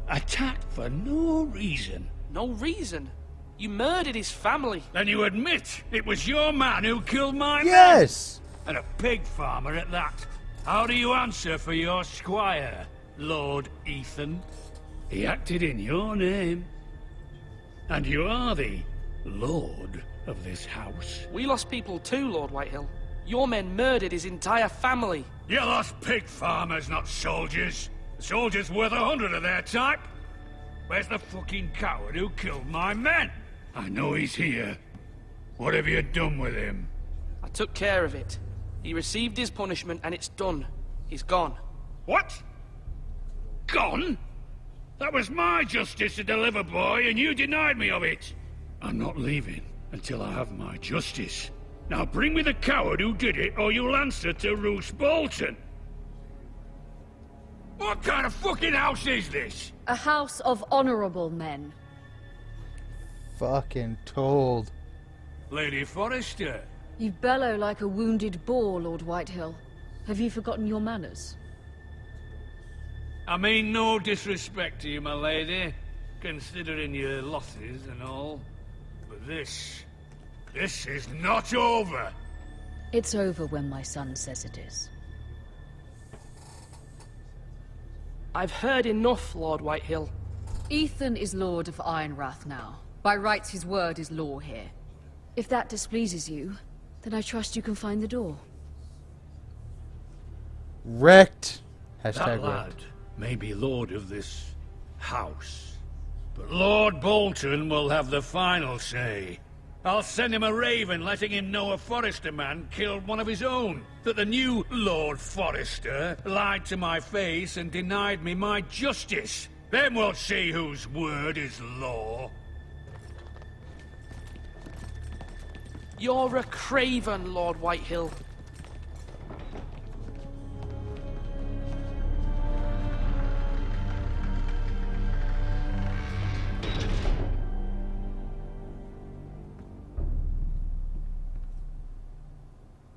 Attacked for no reason. No reason? You murdered his family. Then you admit it was your man who killed my man? Yes! And a pig farmer at that. How do you answer for your squire, Lord Ethan? He acted in your name. And you are the lord of this house. We lost people too, Lord Whitehill. Your men murdered his entire family. You lost pig farmers, not soldiers. The soldiers worth 100 of their type. Where's the fucking coward who killed my men? I know he's here. What have you done with him? I took care of it. He received his punishment and it's done. He's gone. What? Gone? That was my justice to deliver, boy, and you denied me of it. I'm not leaving until I have my justice. Now bring me the coward who did it, or you'll answer to Roose Bolton. What kind of fucking house is this? A house of honorable men. Fucking told. Lady Forrester. You bellow like a wounded boar, Lord Whitehill. Have you forgotten your manners? I mean no disrespect to you, my lady, considering your losses and all. But this is not over. It's over when my son says it is. I've heard enough, Lord Whitehill. Ethan is Lord of Ironrath now. By rights, his word is law here. If that displeases you, then I trust you can find the door. Wrecked. That Hashtag lad wrecked. may be lord of this house, but Lord Bolton will have the final say. I'll send him a raven letting him know a Forrester man killed one of his own. That the new Lord Forrester lied to my face and denied me my justice. Then we'll see whose word is law. You're a craven, Lord Whitehill.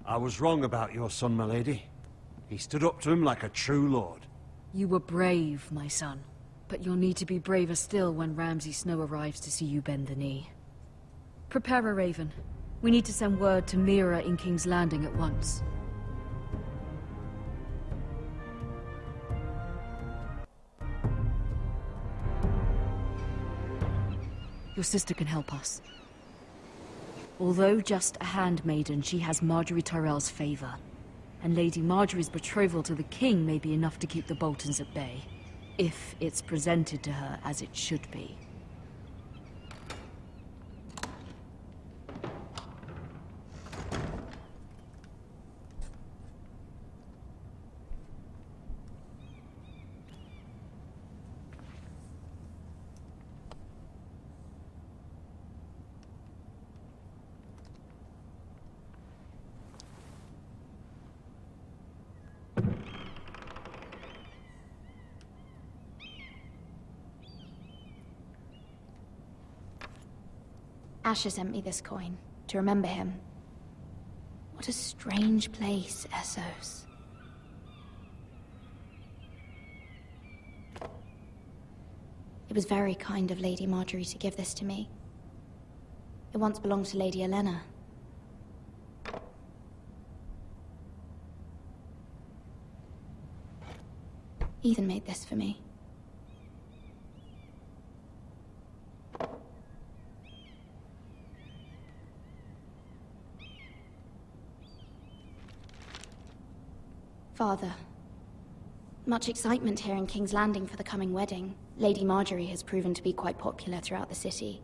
I was wrong about your son, my lady. He stood up to him like a true lord. You were brave, my son. But you'll need to be braver still when Ramsay Snow arrives to see you bend the knee. Prepare a raven. We need to send word to Mira in King's Landing at once. Your sister can help us. Although just a handmaiden, she has Marjorie Tyrell's favor. And Lady Marjorie's betrothal to the king may be enough to keep the Boltons at bay. If it's presented to her as it should be. Asher sent me this coin, to remember him. What a strange place, Essos. It was very kind of Lady Marjorie to give this to me. It once belonged to Lady Elena. Ethan made this for me. Father, much excitement here in King's Landing for the coming wedding. Lady Marjorie has proven to be quite popular throughout the city.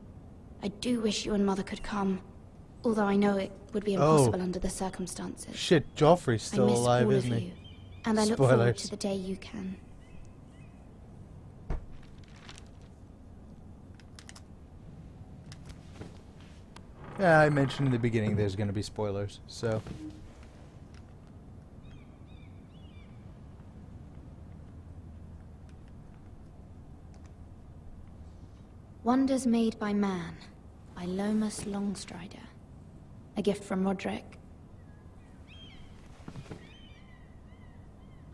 I do wish you and Mother could come, although I know it would be impossible under the circumstances. Shit, Joffrey's still alive, isn't he? And I look forward to the day you can. Yeah, I mentioned in the beginning there's going to be spoilers, so... Wonders Made by Man, by Lomas Longstrider. A gift from Roderick.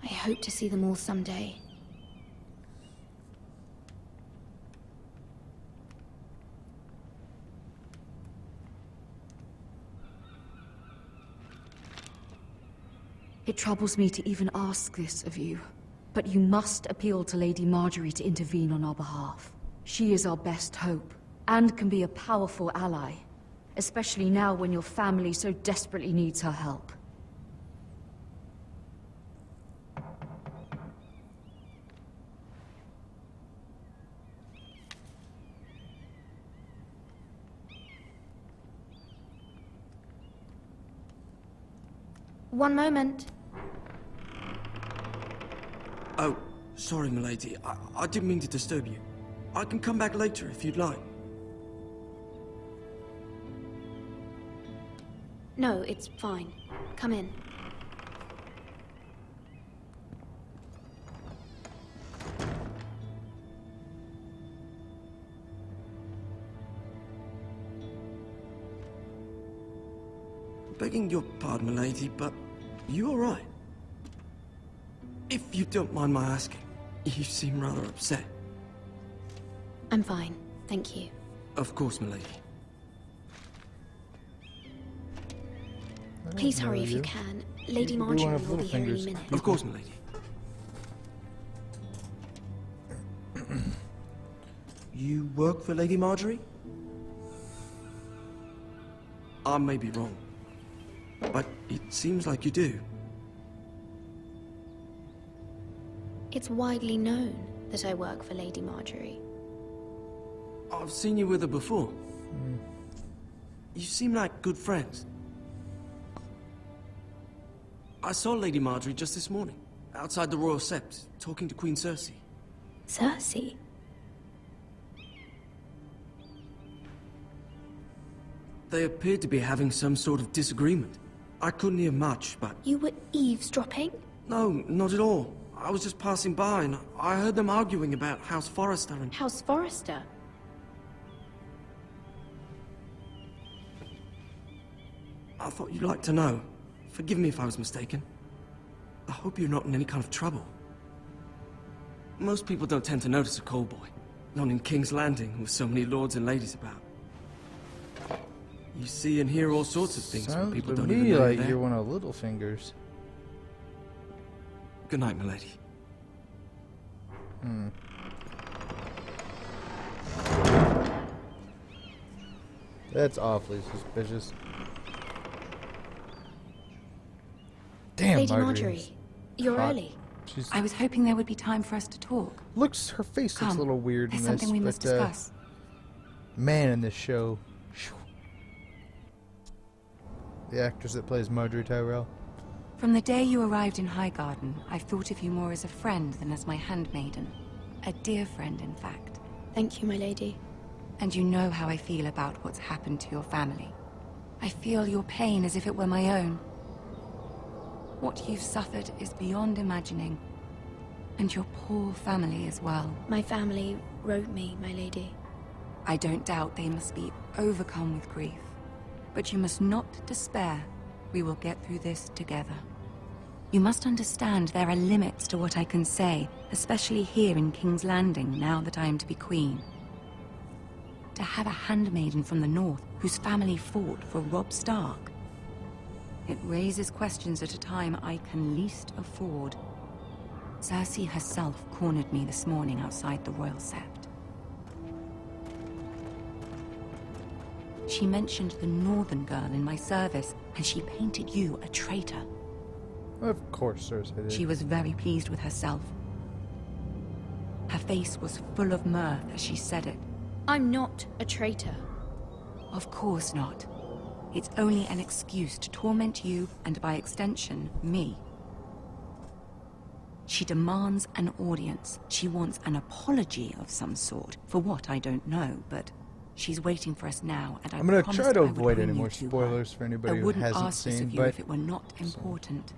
I hope to see them all someday. It troubles me to even ask this of you, but you must appeal to Lady Marjorie to intervene on our behalf. She is our best hope, and can be a powerful ally, especially now when your family so desperately needs her help. One moment. Oh, sorry, milady. I didn't mean to disturb you. I can come back later if you'd like. No, it's fine. Come in. Begging your pardon, milady, but you all right? If you don't mind my asking, you seem rather upset. I'm fine, thank you. Of course, milady. Please hurry if you can. Lady Marjorie will be here any minute. Of course, milady. You work for Lady Marjorie? I may be wrong, but it seems like you do. It's widely known that I work for Lady Marjorie. I've seen you with her before. You seem like good friends. I saw Lady Marjorie just this morning, outside the Royal Sept, talking to Queen Cersei. Cersei? They appeared to be having some sort of disagreement. I couldn't hear much, but... You were eavesdropping? No, not at all. I was just passing by and I heard them arguing about House Forrester and... House Forrester? I thought you'd like to know. Forgive me if I was mistaken. I hope you're not in any kind of trouble. Most people don't tend to notice a callboy. Not in King's Landing, with so many lords and ladies about. You see and hear all sorts of things when people don't even know like you're you're one of Littlefinger's. Good night, milady. That's awfully suspicious. Damn, Lady Marjorie's Marjorie, you're hot. early. I was hoping there would be time for us to talk. Her face looks a little weird in There's this, something we must but, discuss. man, in this show, the actress that plays Marjorie Tyrell. From the day you arrived in Highgarden, I've thought of you more as a friend than as my handmaiden. A dear friend, in fact. Thank you, my lady. And you know how I feel about what's happened to your family. I feel your pain as if it were my own. What you've suffered is beyond imagining. And your poor family as well. My family wrote me, my lady. I don't doubt they must be overcome with grief. But you must not despair. We will get through this together. You must understand there are limits to what I can say, especially here in King's Landing, now that I am to be queen. To have a handmaiden from the north whose family fought for Robb Stark. It raises questions at a time I can least afford. Cersei herself cornered me this morning outside the Royal Sept. She mentioned the northern girl in my service, and she painted you a traitor. Of course, Cersei did. She was very pleased with herself. Her face was full of mirth as she said it. I'm not a traitor. Of course not. It's only an excuse to torment you, and by extension, me. She demands an audience. She wants an apology of some sort. For what, I don't know, but she's waiting for us now, and I'm gonna try to avoid any more spoilers for anybody I who wouldn't hasn't ask this seen, of you but if it were not important.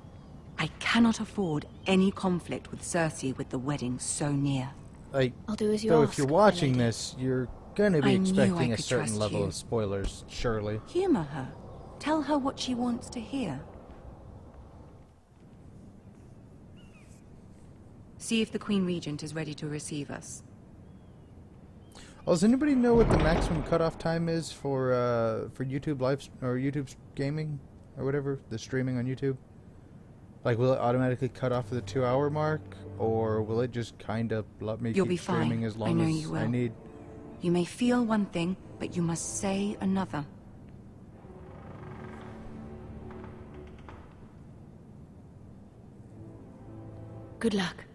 I cannot afford any conflict with Cersei with the wedding so near. I'll do as you so ask, if you're watching this, you're gonna be I knew I expecting a could certain trust level you. of spoilers, surely. Humor her. Tell her what she wants to hear. See if the Queen Regent is ready to receive us. Oh, does anybody know what the maximum cutoff time is for YouTube live or YouTube gaming or whatever, the streaming on YouTube? Like, will it automatically cut off at the 2-hour mark, or will it just kind of let me You'll keep be streaming fine. as I long know as you will. I need? You may feel one thing, but you must say another. Good luck.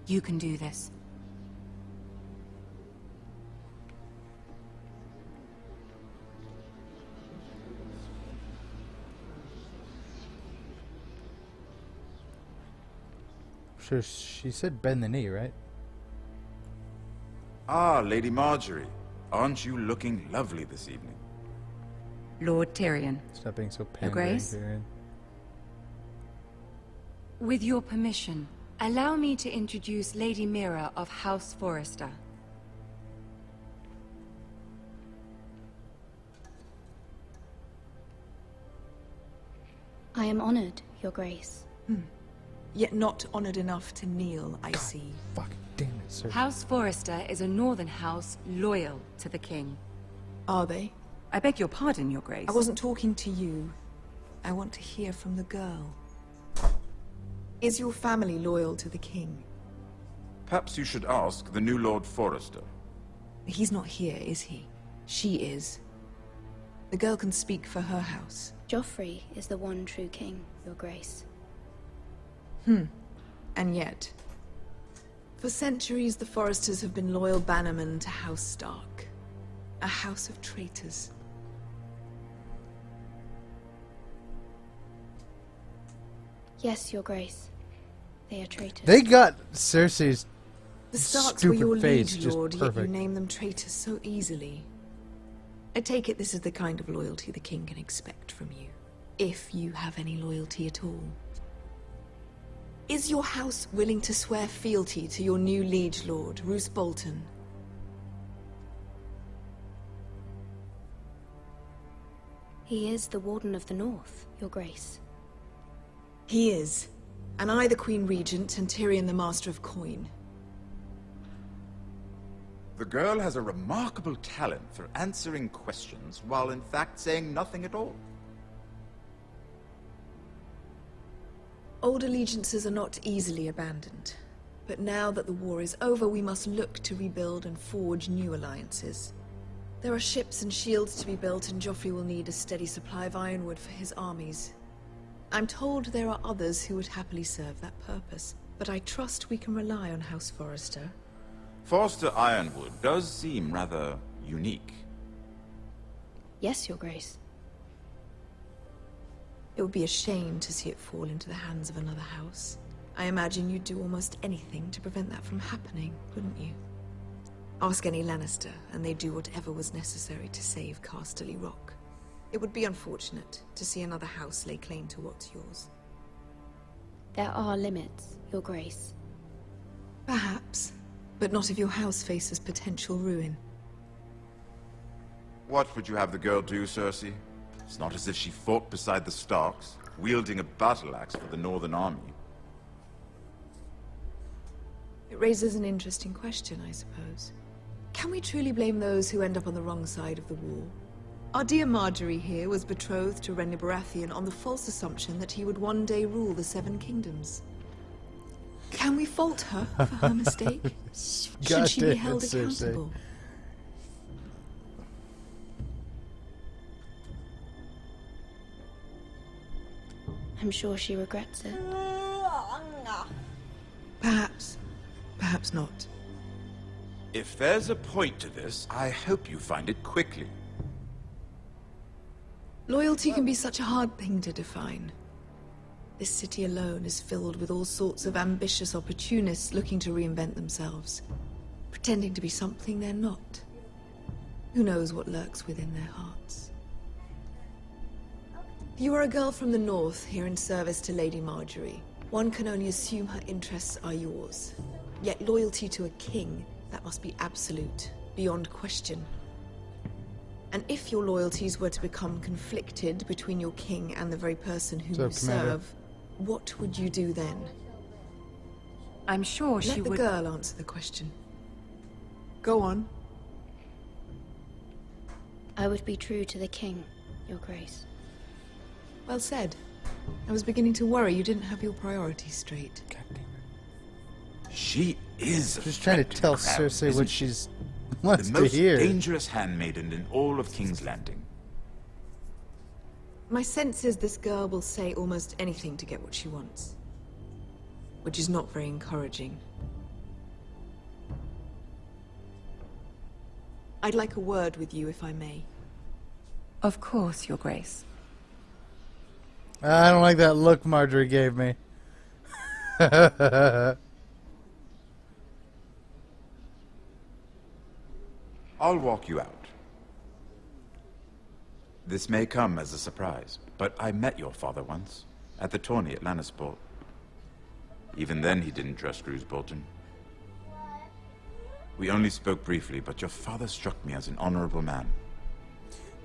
You can do this. Sure, she said bend the knee, right? Ah, Lady Marjorie. Aren't you looking lovely this evening? Lord Tyrion. Stop being so Your pandering, Grace? Tyrion. With your permission, allow me to introduce Lady Mira of House Forrester. I am honored, Your Grace. Yet not honored enough to kneel, I see. Fuck, damn it, sir. House Forrester is a northern house loyal to the king. Are they? I beg your pardon, Your Grace. I wasn't talking to you. I want to hear from the girl. Is your family loyal to the king? Perhaps you should ask the new Lord Forrester. He's not here, is he? She is. The girl can speak for her house. Joffrey is the one true king, Your Grace. And yet... For centuries, the Foresters have been loyal bannermen to House Stark. A house of traitors. Yes, Your Grace. They are traitors. They got Cersei's The Starks stupid were your face liege just lord, yet you perfect. name them traitors so easily. I take it this is the kind of loyalty the king can expect from you. If you have any loyalty at all. Is your house willing to swear fealty to your new liege lord, Roose Bolton? He is the Warden of the North, Your Grace. He is. And I the Queen Regent, and Tyrion the Master of Coin. The girl has a remarkable talent for answering questions while in fact saying nothing at all. Old allegiances are not easily abandoned. But now that the war is over, we must look to rebuild and forge new alliances. There are ships and shields to be built, and Joffrey will need a steady supply of ironwood for his armies. I'm told there are others who would happily serve that purpose, but I trust we can rely on House Forrester. Forster Ironwood does seem rather unique. Yes, Your Grace. It would be a shame to see it fall into the hands of another house. I imagine you'd do almost anything to prevent that from happening, wouldn't you? Ask any Lannister, and they'd do whatever was necessary to save Casterly Rock. It would be unfortunate to see another house lay claim to what's yours. There are limits, Your Grace. Perhaps, but not if your house faces potential ruin. What would you have the girl do, Cersei? It's not as if she fought beside the Starks, wielding a battle axe for the Northern Army. It raises an interesting question, I suppose. Can we truly blame those who end up on the wrong side of the war? Our dear Marjorie here was betrothed to Renly Baratheon on the false assumption that he would one day rule the Seven Kingdoms. Can we fault her for her mistake? Should she be held accountable? I'm sure she regrets it. Perhaps. Perhaps not. If there's a point to this, I hope you find it quickly. Loyalty can be such a hard thing to define. This city alone is filled with all sorts of ambitious opportunists looking to reinvent themselves, pretending to be something they're not. Who knows what lurks within their hearts? You are a girl from the north, here in service to Lady Marjorie. One can only assume her interests are yours. Yet loyalty to a king, that must be absolute, beyond question. And if your loyalties were to become conflicted between your king and the very person whom you serve, what would you do then? I'm sure she would... Let the girl answer the question. Go on. I would be true to the king, Your Grace. Well said. I was beginning to worry you didn't have your priorities straight. She is She's trying to tell Cersei what she's wants the most to hear. dangerous handmaiden in all of King's Landing. My sense is this girl will say almost anything to get what she wants. Which is not very encouraging. I'd like a word with you, if I may. Of course, Your Grace. I don't like that look Marjorie gave me. I'll walk you out. This may come as a surprise, but I met your father once, at the tourney at Lannisport. Even then he didn't trust Roose Bolton. We only spoke briefly, but your father struck me as an honorable man.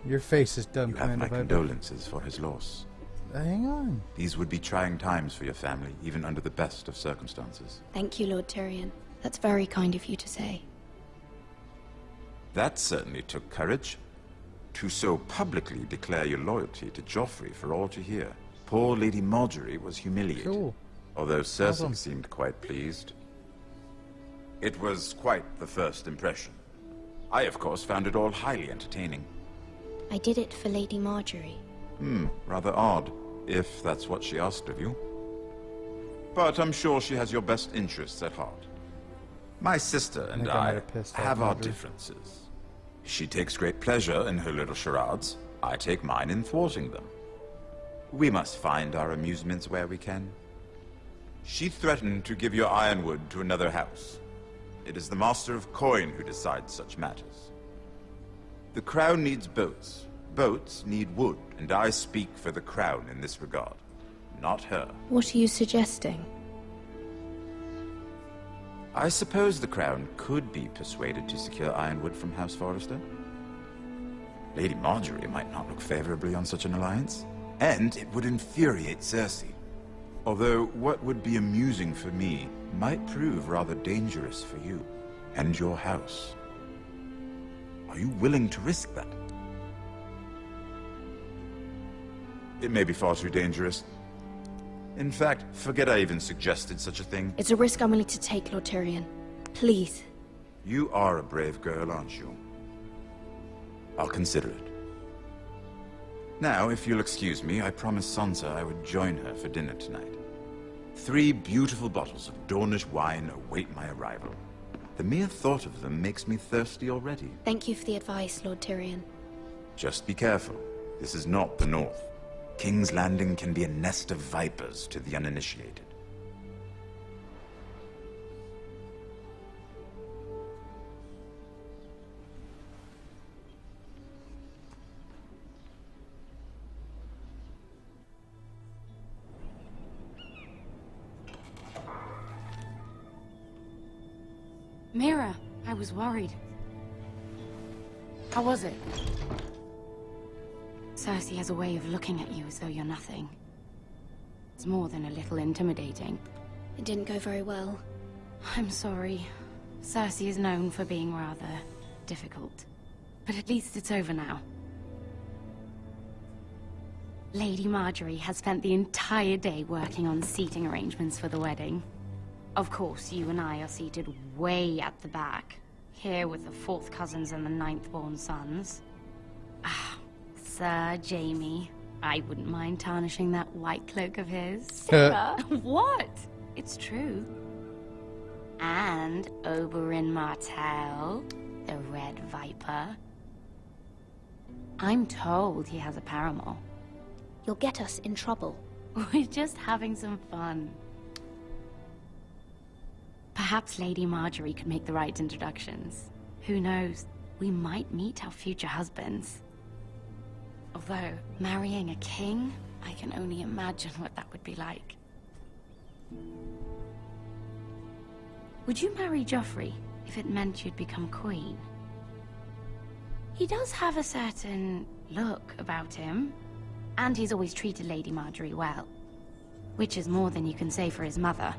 Your face is done, You have my condolences for his loss. Hang on. These would be trying times for your family, even under the best of circumstances. Thank you, Lord Tyrion. That's very kind of you to say. That certainly took courage. To so publicly declare your loyalty to Joffrey for all to hear. Poor Lady Marjorie was humiliated, Cool. although Cersei Awesome. seemed quite pleased. It was quite the first impression. I, of course, found it all highly entertaining. I did it for Lady Marjorie. Rather odd, if that's what she asked of you. But I'm sure she has your best interests at heart. My sister and think I might I have pissed off have our Marjorie. differences. She takes great pleasure in her little charades. I take mine in thwarting them. We must find our amusements where we can. She threatened to give your ironwood to another house. It is the Master of Coin who decides such matters. The Crown needs boats. Boats need wood, and I speak for the Crown in this regard, not her. What are you suggesting? I suppose the Crown could be persuaded to secure ironwood from House Forrester. Lady Marjorie might not look favorably on such an alliance, and it would infuriate Cersei. Although what would be amusing for me might prove rather dangerous for you and your house. Are you willing to risk that? It may be far too dangerous. In fact, forget I even suggested such a thing. It's a risk I'm willing to take, Lord Tyrion. Please. You are a brave girl, aren't you? I'll consider it. Now, if you'll excuse me, I promised Sansa I would join her for dinner tonight. 3 beautiful bottles of Dornish wine await my arrival. The mere thought of them makes me thirsty already. Thank you for the advice, Lord Tyrion. Just be careful. This is not the North. King's Landing can be a nest of vipers to the uninitiated. Mira, I was worried. How was it? Cersei has a way of looking at you as though you're nothing. It's more than a little intimidating. It didn't go very well. I'm sorry. Cersei is known for being rather difficult. But at least it's over now. Lady Marjorie has spent the entire day working on seating arrangements for the wedding. Of course, you and I are seated way at the back, here with the 4th cousins and the 9th-born sons. Ah, Sir Jaime. I wouldn't mind tarnishing that white cloak of his. Sarah, what? It's true. And Oberyn Martell, the Red Viper. I'm told he has a paramour. You'll get us in trouble. We're just having some fun. Perhaps Lady Marjorie could make the right introductions. Who knows? We might meet our future husbands. Although, marrying a king, I can only imagine what that would be like. Would you marry Joffrey if it meant you'd become queen? He does have a certain look about him, and he's always treated Lady Marjorie well. Which is more than you can say for his mother.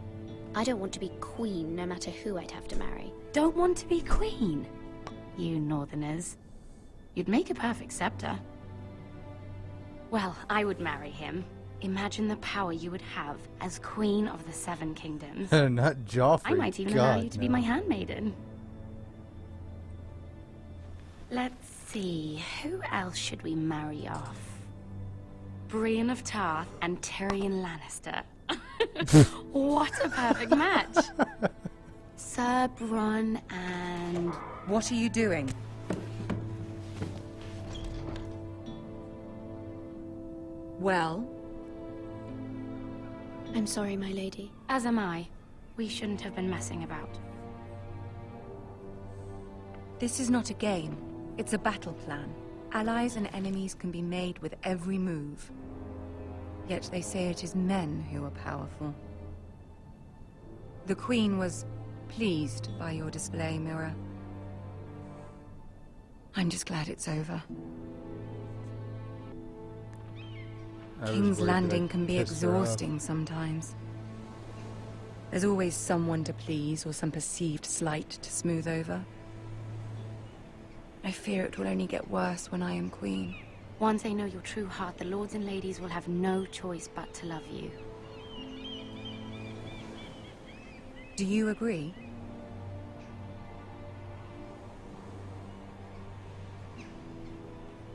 I don't want to be queen, no matter who I'd have to marry. Don't want to be queen? You northerners. You'd make a perfect scepter. Well, I would marry him. Imagine the power you would have as Queen of the 7 Kingdoms. Not Joffrey. I might even allow you to be my handmaiden. Let's see, who else should we marry off? Brienne of Tarth and Tyrion Lannister. What a perfect match! Sir Bronn and... What are you doing? Well? I'm sorry, my lady. As am I. We shouldn't have been messing about. This is not a game. It's a battle plan. Allies and enemies can be made with every move. Yet they say it is men who are powerful. The Queen was pleased by your display, Mira. I'm just glad it's over. King's Landing can be exhausting sometimes. There's always someone to please or some perceived slight to smooth over. I fear it will only get worse when I am queen. Once they know your true heart, the lords and ladies will have no choice but to love you. Do you agree?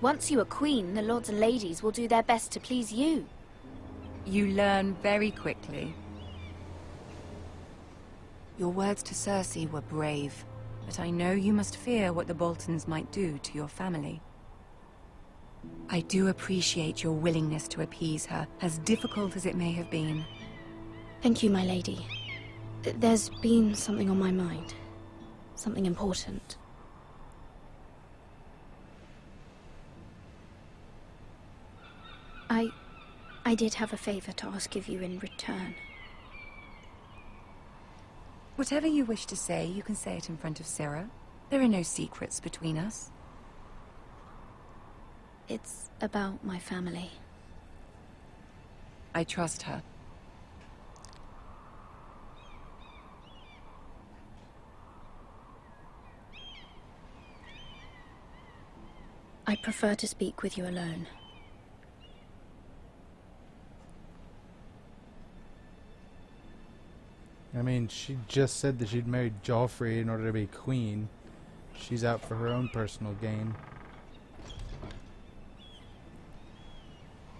Once you are queen, the lords and ladies will do their best to please you. You learn very quickly. Your words to Cersei were brave, but I know you must fear what the Boltons might do to your family. I do appreciate your willingness to appease her, as difficult as it may have been. Thank you, my lady. There's been something on my mind. Something important. I did have a favor to ask of you in return. Whatever you wish to say, you can say it in front of Sarah. There are no secrets between us. It's about my family. I trust her. I prefer to speak with you alone. I mean, she just said that she'd married Joffrey in order to be queen. She's out for her own personal gain.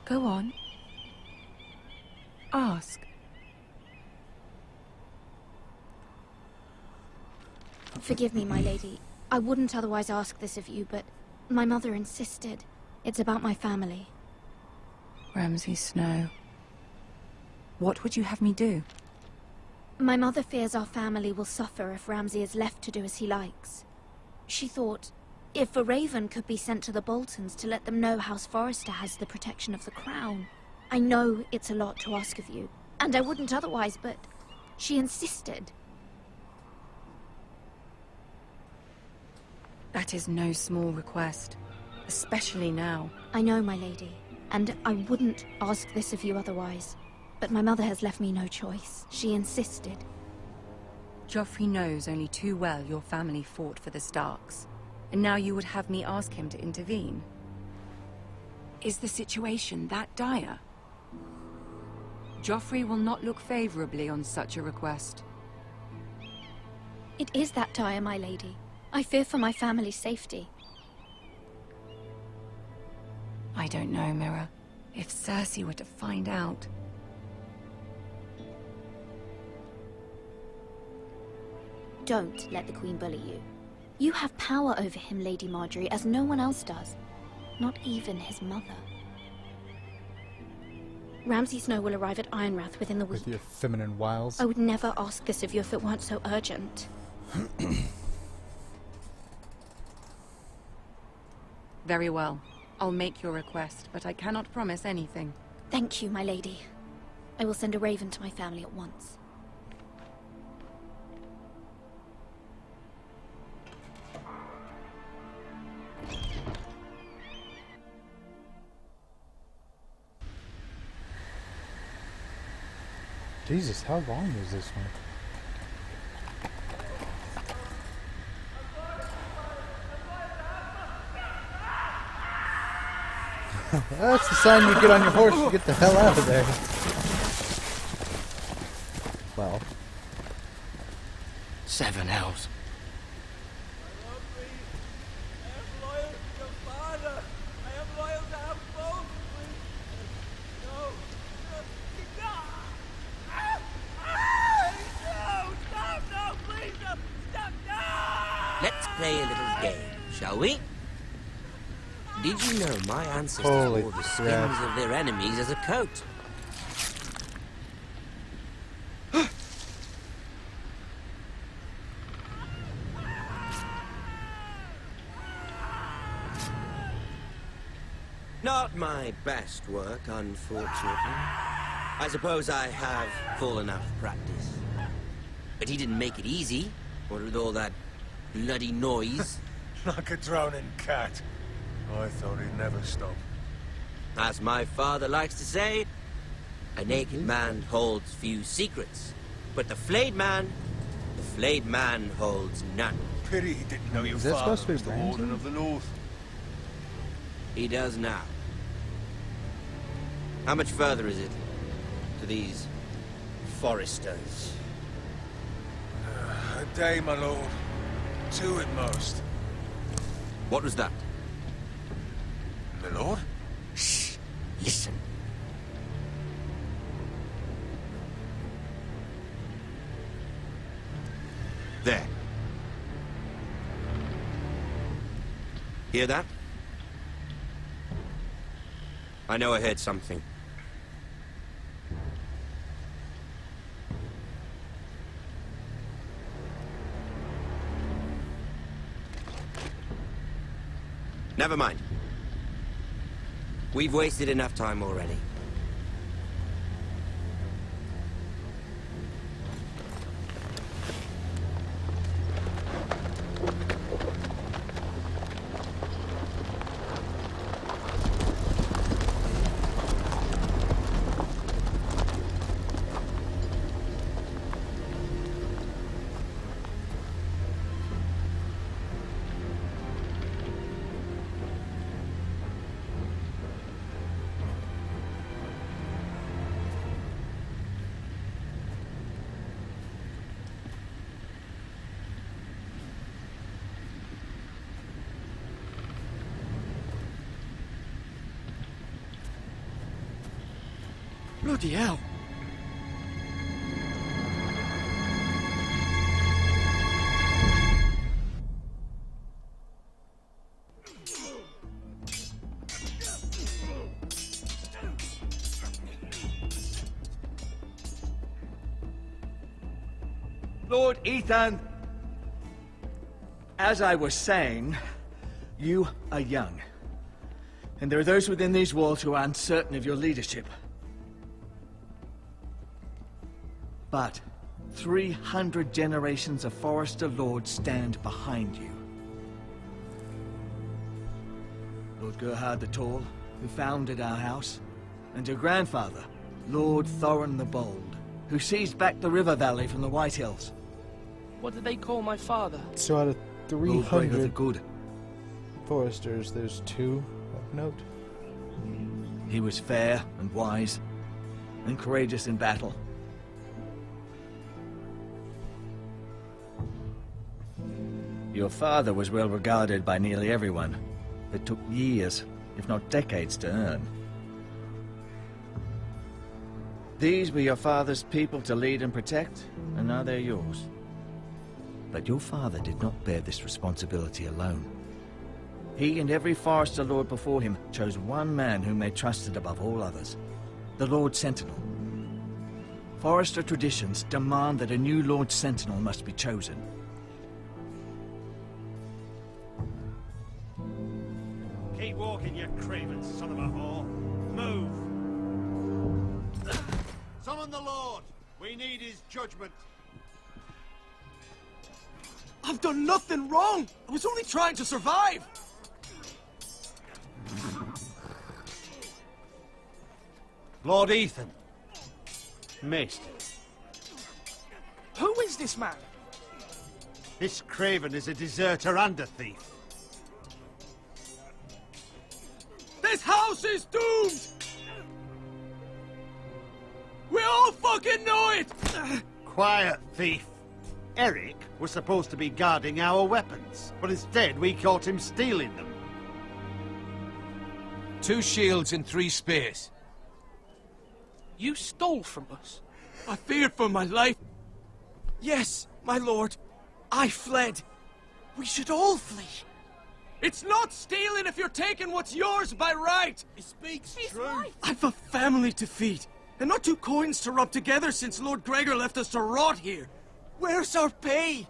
Go on. Ask. Forgive me, my lady. I wouldn't otherwise ask this of you, but my mother insisted. It's about my family. Ramsay Snow. What would you have me do? My mother fears our family will suffer if Ramsay is left to do as he likes. She thought, if a raven could be sent to the Boltons to let them know House Forrester has the protection of the crown. I know it's a lot to ask of you, and I wouldn't otherwise, but she insisted. That is no small request, especially now. I know, my lady, and I wouldn't ask this of you otherwise. But my mother has left me no choice. She insisted. Joffrey knows only too well your family fought for the Starks, and now you would have me ask him to intervene. Is the situation that dire? Joffrey will not look favorably on such a request. It is that dire, my lady. I fear for my family's safety. I don't know, Mira. If Cersei were to find out... Don't let the Queen bully you. You have power over him, Lady Marjorie, as no one else does. Not even his mother. Ramsay Snow will arrive at Ironrath within the week. With your feminine wiles. I would never ask this of you if it weren't so urgent. Very well. I'll make your request, but I cannot promise anything. Thank you, my lady. I will send a raven to my family at once. Jesus, how long is this one? That's the sign you get on your horse to get the hell out of there. Well. 7 elves. Let's play a little game, shall we? Did you know my ancestors Holy wore the crap. skins of their enemies as a coat? Not my best work, unfortunately. I suppose I have full enough practice. But he didn't make it easy, what with all that bloody noise. Like a drowning cat. I thought he'd never stop. As my father likes to say, a naked man holds few secrets, but the flayed man holds none. Pity he didn't know your Is that father supposed to be was the Ramsay? Warden of the North. He does now. How much further is it to these foresters? A day, my lord. 2 at most. What was that? My lord? Shh! Listen. There. Hear that? I know I heard something. Never mind. We've wasted enough time already. Bloody hell. Lord Ethan, as I was saying, you are young. And there are those within these walls who are uncertain of your leadership. But 300 generations of Forester Lords stand behind you. Lord Gerhard the Tall, who founded our house, and your grandfather, Lord Thorin the Bold, who seized back the river valley from the White Hills. What did they call my father? So out of Lord Gregor the 300 Good. foresters, there's 2 of note. He was fair and wise, and courageous in battle. Your father was well regarded by nearly everyone. It took years, if not decades, to earn. These were your father's people to lead and protect, and now they're yours. But your father did not bear this responsibility alone. He and every Forester Lord before him chose one man whom they trusted above all others, the Lord Sentinel. Forester traditions demand that a new Lord Sentinel must be chosen. Keep walking, you craven son of a whore. Move! Summon the Lord! We need his judgment. I've done nothing wrong! I was only trying to survive! Lord Ethan. Missed. Who is this man? This craven is a deserter and a thief. This house is doomed! We all fucking know it! Quiet, thief. Eric was supposed to be guarding our weapons, but instead we caught him stealing them. 2 shields and 3 spears. You stole from us. I feared for my life. Yes, my lord. I fled. We should all flee. It's not stealing if you're taking what's yours by right. He speaks truth. I've a family to feed, and not 2 coins to rub together since Lord Gregor left us to rot here. Where's our pay?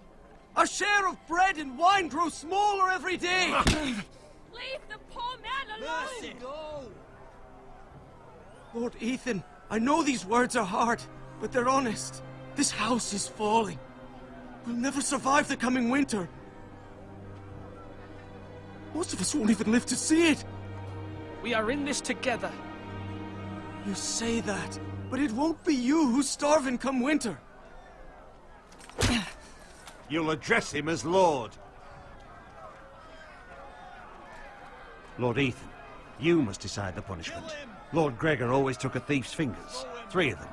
Our share of bread and wine grows smaller every day. Leave the poor man alone! Mercy. Go. Lord Ethan, I know these words are hard, but they're honest. This house is falling. We'll never survive the coming winter. Most of us won't even live to see it. We are in this together. You say that, but it won't be you who's starving come winter. You'll address him as Lord. Lord Ethan, you must decide the punishment. Lord Gregor always took a thief's fingers. 3 of them.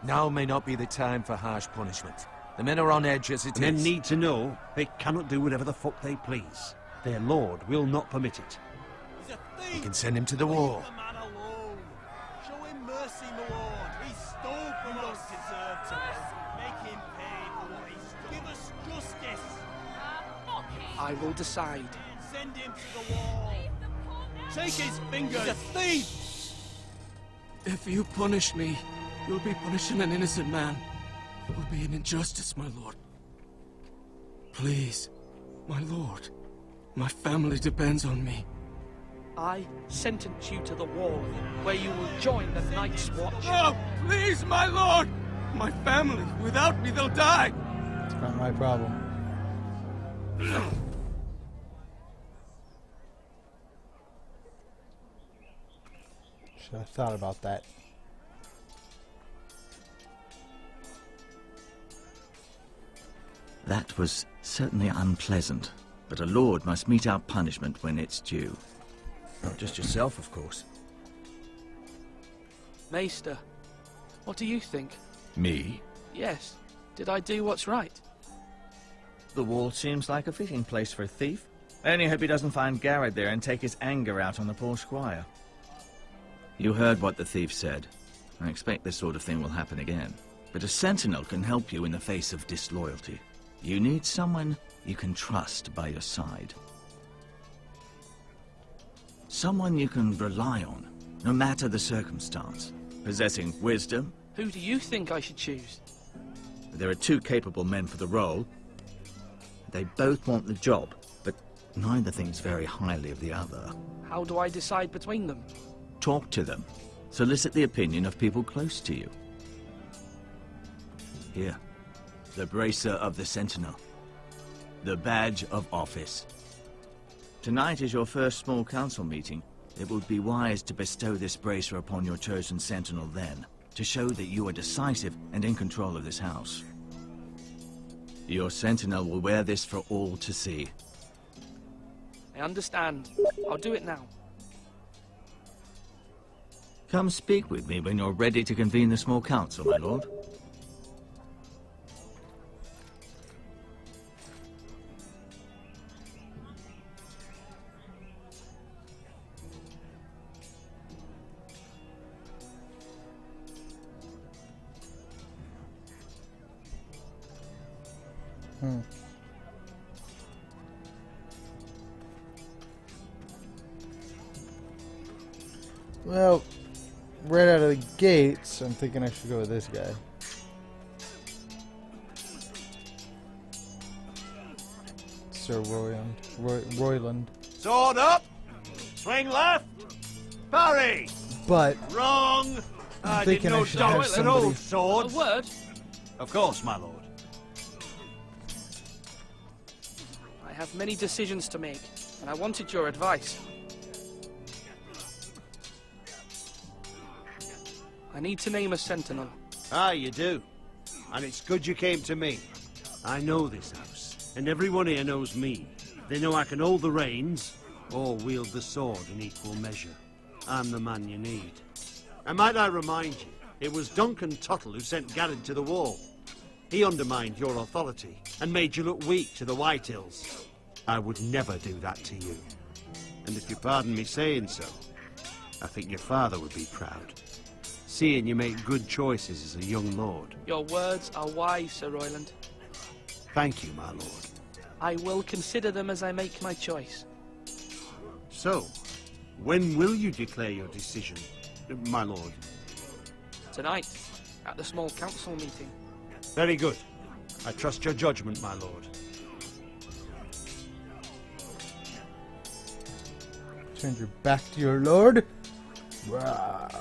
Now may not be the time for harsh punishment. The men are on edge as it Men is. need to know they cannot do whatever the fuck they please. Their lord will not permit it. You can send him to the wall. mercy, my lord. He stole from us. Deserve to live. Make him pay for what he stole. Give us justice. I will decide. Send him to the wall. Take his fingers. He's a thief. If you punish me, you'll be punishing an innocent man. It will be an injustice, my lord. Please, my lord. My family depends on me. I sentence you to the wall, where you will join the Night's Watch. No, please, my lord! My family, without me, they'll die! It's not my problem. Should have thought about that. That was certainly unpleasant, but a lord must mete out punishment when it's due. Not just yourself, of course. Maester, what do you think? Me? Yes. Did I do what's right? The wall seems like a fitting place for a thief. I only hope he doesn't find Garrett there and take his anger out on the poor squire. You heard what the thief said. I expect this sort of thing will happen again. But a sentinel can help you in the face of disloyalty. You need someone you can trust by your side. Someone you can rely on, no matter the circumstance. Possessing wisdom. Who do you think I should choose? There are two capable men for the role. They both want the job, but neither thinks very highly of the other. How do I decide between them? Talk to them. Solicit the opinion of people close to you. Here, the bracer of the Sentinel. The badge of office. Tonight is your first small council meeting. It would be wise to bestow this bracer upon your chosen Sentinel then, to show that you are decisive and in control of this house. Your Sentinel will wear this for all to see. I understand. I'll do it now. Come speak with me when you're ready to convene the small council, my lord. Well, right out of the gates, I'm thinking I should go with this guy. Sir Royland. Sword up. Swing left. Parry. But Wrong. I thinking did no I should have doubt an somebody- old sword. A word? Of course, my lord. I have many decisions to make, and I wanted your advice. I need to name a sentinel. Ah, you do. And it's good you came to me. I know this house, and everyone here knows me. They know I can hold the reins, or wield the sword in equal measure. I'm the man you need. And might I remind you, it was Duncan Tuttle who sent Garrett to the wall. He undermined your authority, and made you look weak to the White Hills. I would never do that to you. And if you pardon me saying so, I think your father would be proud. Seeing you make good choices as a young lord. Your words are wise, Sir Royland. Thank you, my lord. I will consider them as I make my choice. So, when will you declare your decision, my lord? Tonight, at the small council meeting. Very good. I trust your judgment, my lord. Turn your back to your lord. Rawr.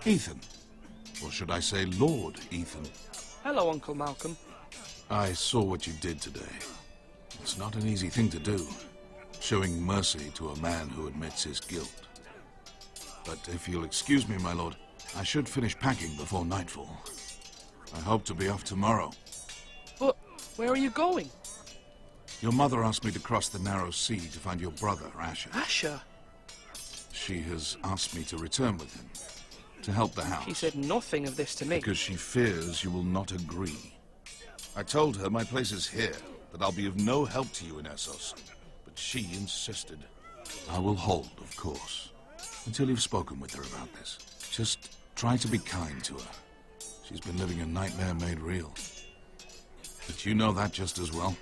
Ethan. Or should I say Lord Ethan? Hello, Uncle Malcolm. I saw what you did today. It's not an easy thing to do, showing mercy to a man who admits his guilt. But if you'll excuse me, my lord, I should finish packing before nightfall. I hope to be off tomorrow. But where are you going? Your mother asked me to cross the narrow sea to find your brother, Asher. Asher? She has asked me to return with him, to help the house. She said nothing of this to me. Because she fears you will not agree. I told her my place is here, that I'll be of no help to you in Essos. But she insisted. I will hold, of course, until you've spoken with her about this. Just try to be kind to her. She's been living a nightmare made real. But you know that just as well.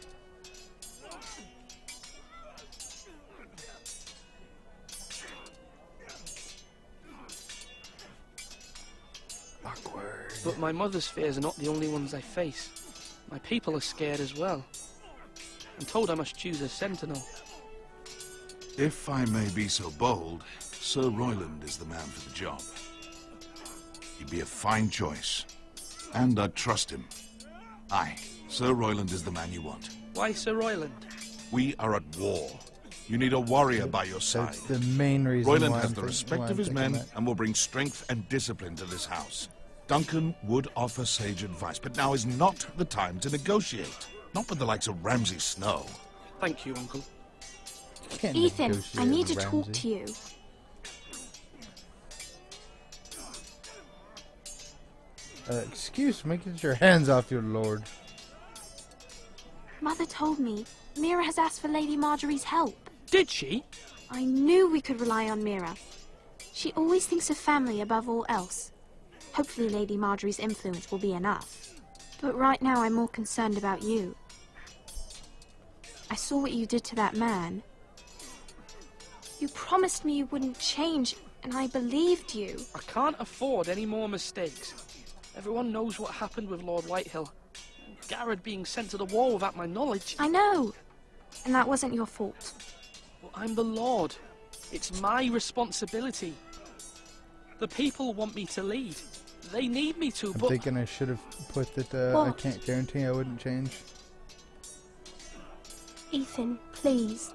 But my mother's fears are not the only ones I face. My people are scared as well. I'm told I must choose a sentinel. If I may be so bold, Sir Royland is the man for the job. He'd be a fine choice. And I'd trust him. Aye, Sir Royland is the man you want. Why Sir Royland? We are at war. You need a warrior by your side. That's the main reason Royland why has I'm the why respect I'm of his thinking men that. and will bring strength and discipline to this house. Duncan would offer sage advice, but now is not the time to negotiate. Not with the likes of Ramsay Snow. Thank you, Uncle. Ethan, I need to talk to you. Excuse me, get your hands off your lord. Mother told me Mira has asked for Lady Marjorie's help. Did she? I knew we could rely on Mira. She always thinks of family above all else. Hopefully Lady Marjorie's influence will be enough. But right now I'm more concerned about you. I saw what you did to that man. You promised me you wouldn't change, and I believed you. I can't afford any more mistakes. Everyone knows what happened with Lord Whitehill. Garrett being sent to the war without my knowledge. I know. And that wasn't your fault. Well, I'm the Lord. It's my responsibility. The people want me to lead. They need me to, I'm but... thinking I should have put that I What? can't guarantee I wouldn't change. Ethan, please.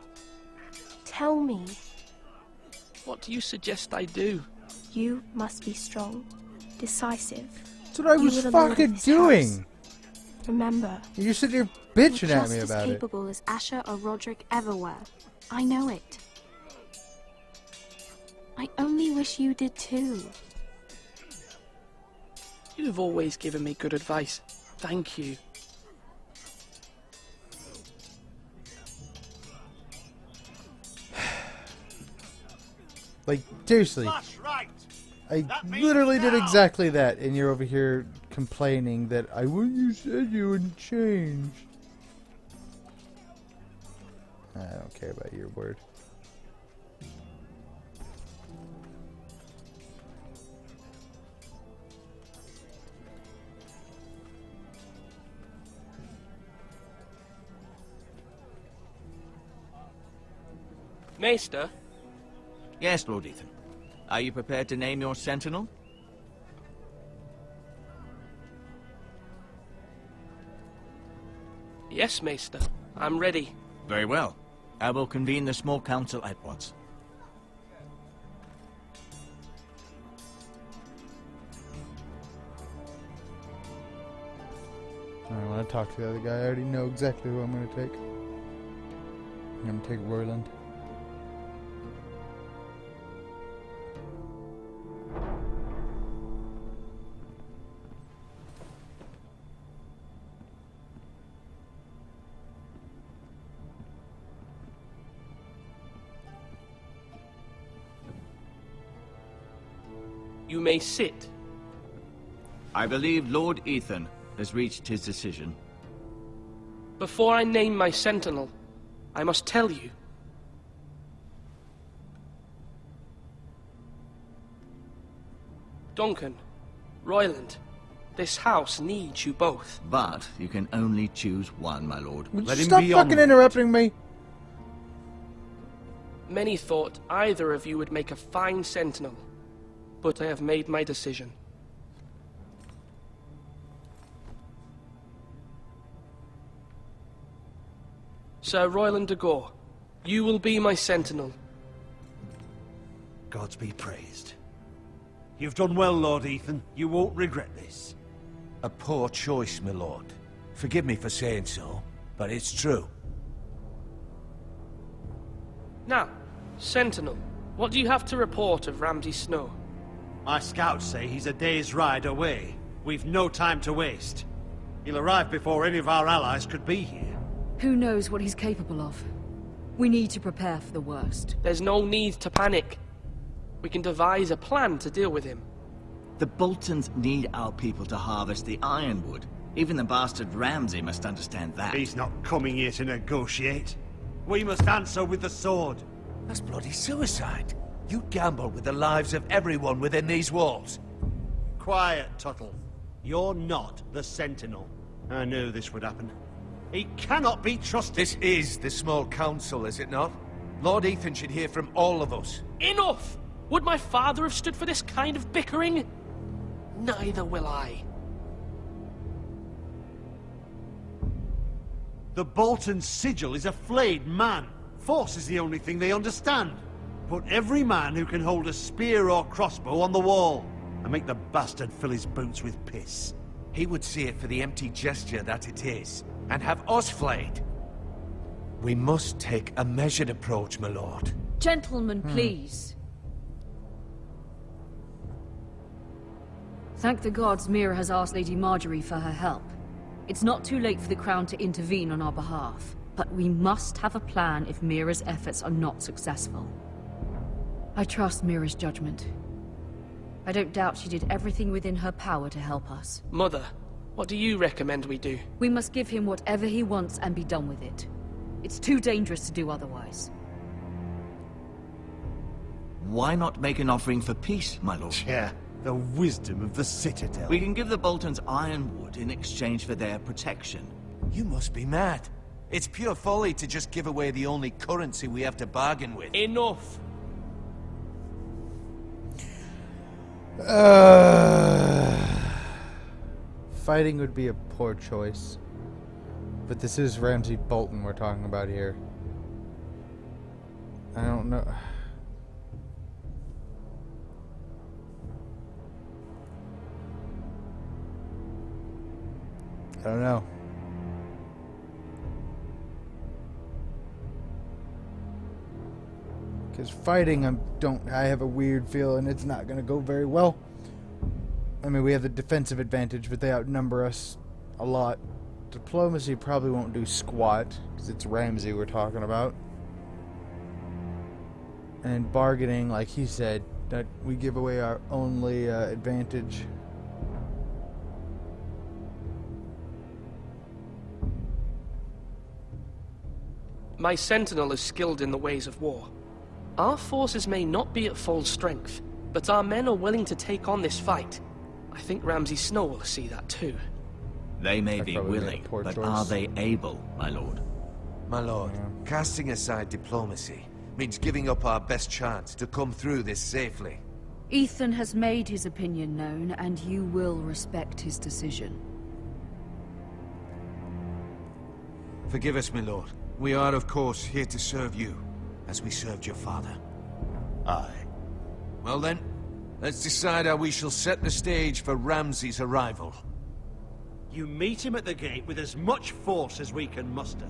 Tell me. What do you suggest I do? You must be strong, decisive. That's what I was fucking doing! Remember, You're sitting here you're bitching at just me as about it. capable as Asher or Roderick ever were. I know it. I only wish you did too. You've always given me good advice. Thank you. Like, seriously. I literally did exactly that, and you're over here complaining that you said you wouldn't change. I don't care about your word. Maester? Yes, Lord Ethan. Are you prepared to name your sentinel? Yes, Maester. I'm ready. Very well. I will convene the small council at once. I want to talk to the other guy. I already know exactly who I'm going to take. I'm going to take Royland. You may sit. I believe Lord Ethan has reached his decision. Before I name my sentinel, I must tell you. Duncan, Royland, this house needs you both. But you can only choose one, my lord. Would Let you him stop be fucking on. interrupting me? Many thought either of you would make a fine sentinel, but I have made my decision. Sir Royland de Gore, you will be my sentinel. Gods be praised. You've done well, Lord Ethan. You won't regret this. A poor choice, my lord. Forgive me for saying so, but it's true. Now, sentinel, what do you have to report of Ramsay Snow? My scouts say he's a day's ride away. We've no time to waste. He'll arrive before any of our allies could be here. Who knows what he's capable of? We need to prepare for the worst. There's no need to panic. We can devise a plan to deal with him. The Boltons need our people to harvest the ironwood. Even the bastard Ramsay must understand that. He's not coming here to negotiate. We must answer with the sword. That's bloody suicide. You gamble with the lives of everyone within these walls. Quiet, Tuttle. You're not the Sentinel. I knew this would happen. He cannot be trusted. This is the small council, is it not? Lord Ethan should hear from all of us. Enough! Would my father have stood for this kind of bickering? Neither will I. The Bolton sigil is a flayed man. Force is the only thing they understand. Put every man who can hold a spear or crossbow on the wall, and make the bastard fill his boots with piss. He would see it for the empty gesture that it is, and have us flayed. We must take a measured approach, my lord. Gentlemen, please. Thank the gods Mira has asked Lady Marjorie for her help. It's not too late for the Crown to intervene on our behalf, but we must have a plan if Mira's efforts are not successful. I trust Mira's judgment. I don't doubt she did everything within her power to help us. Mother, what do you recommend we do? We must give him whatever he wants and be done with it. It's too dangerous to do otherwise. Why not make an offering for peace, my lord? Yeah, the wisdom of the Citadel. We can give the Boltons ironwood in exchange for their protection. You must be mad. It's pure folly to just give away the only currency we have to bargain with. Enough! Fighting would be a poor choice. But this is Ramsay Bolton we're talking about here. I don't know. I don't know. Because fighting, I have a weird feeling it's not going to go very well. I mean, we have the defensive advantage, but they outnumber us a lot. Diplomacy probably won't do squat, because it's Ramsay we're talking about. And bargaining, like he said, that we give away our only advantage. My sentinel is skilled in the ways of war. Our forces may not be at full strength, but our men are willing to take on this fight. I think Ramsay Snow will see that too. They may be willing, but are they able, my lord? My lord, casting aside diplomacy means giving up our best chance to come through this safely. Ethan has made his opinion known, and you will respect his decision. Forgive us, my lord. We are, of course, here to serve you, as we served your father. Aye. Well then, let's decide how we shall set the stage for Ramsay's arrival. You meet him at the gate with as much force as we can muster.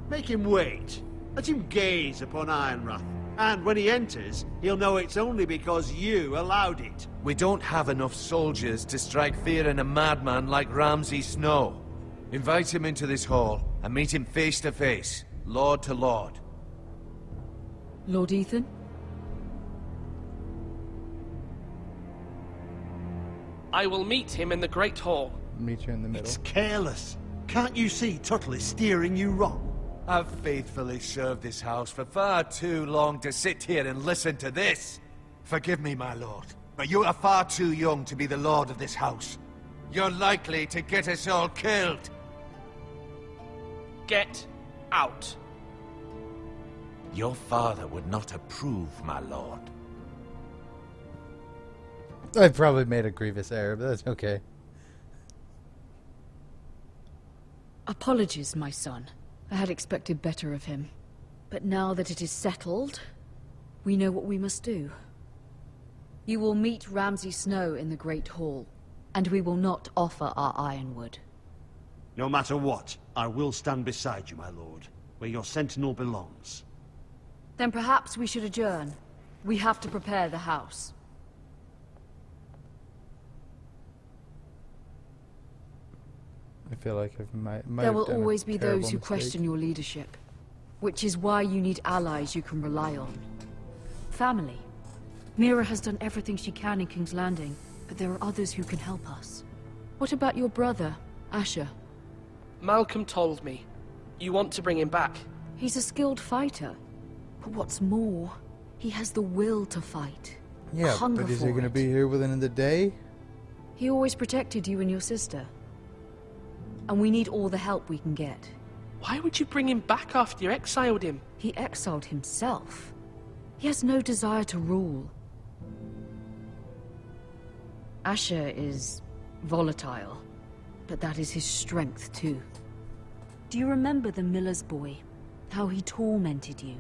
Make him wait. Let him gaze upon Ironrath. And when he enters, he'll know it's only because you allowed it. We don't have enough soldiers to strike fear in a madman like Ramsay Snow. Invite him into this hall, and meet him face to face, lord to lord. Lord Ethan? I will meet him in the Great Hall. Meet you in the middle. It's careless. Can't you see Tuttle is steering you wrong? I've faithfully served this house for far too long to sit here and listen to this. Forgive me, my lord, but you are far too young to be the lord of this house. You're likely to get us all killed. Get out. Your father would not approve, my lord. I probably made a grievous error, but that's okay. Apologies, my son. I had expected better of him. But now that it is settled, we know what we must do. You will meet Ramsay Snow in the Great Hall, and we will not offer our ironwood. No matter what, I will stand beside you, my lord, where your sentinel belongs. Then perhaps we should adjourn. We have to prepare the house. I feel like I might There have will done a always be terrible those who mistake. question your leadership, which is why you need allies you can rely on. Family. Mira has done everything she can in King's Landing, but there are others who can help us. What about your brother, Asher? Malcolm told me. You want to bring him back? He's a skilled fighter. But what's more, he has the will to fight. Yeah, hunger but is for he going to it. be here within the day? He always protected you and your sister. And we need all the help we can get. Why would you bring him back after you exiled him? He exiled himself. He has no desire to rule. Asher is volatile, but that is his strength too. Do you remember the miller's boy? How he tormented you?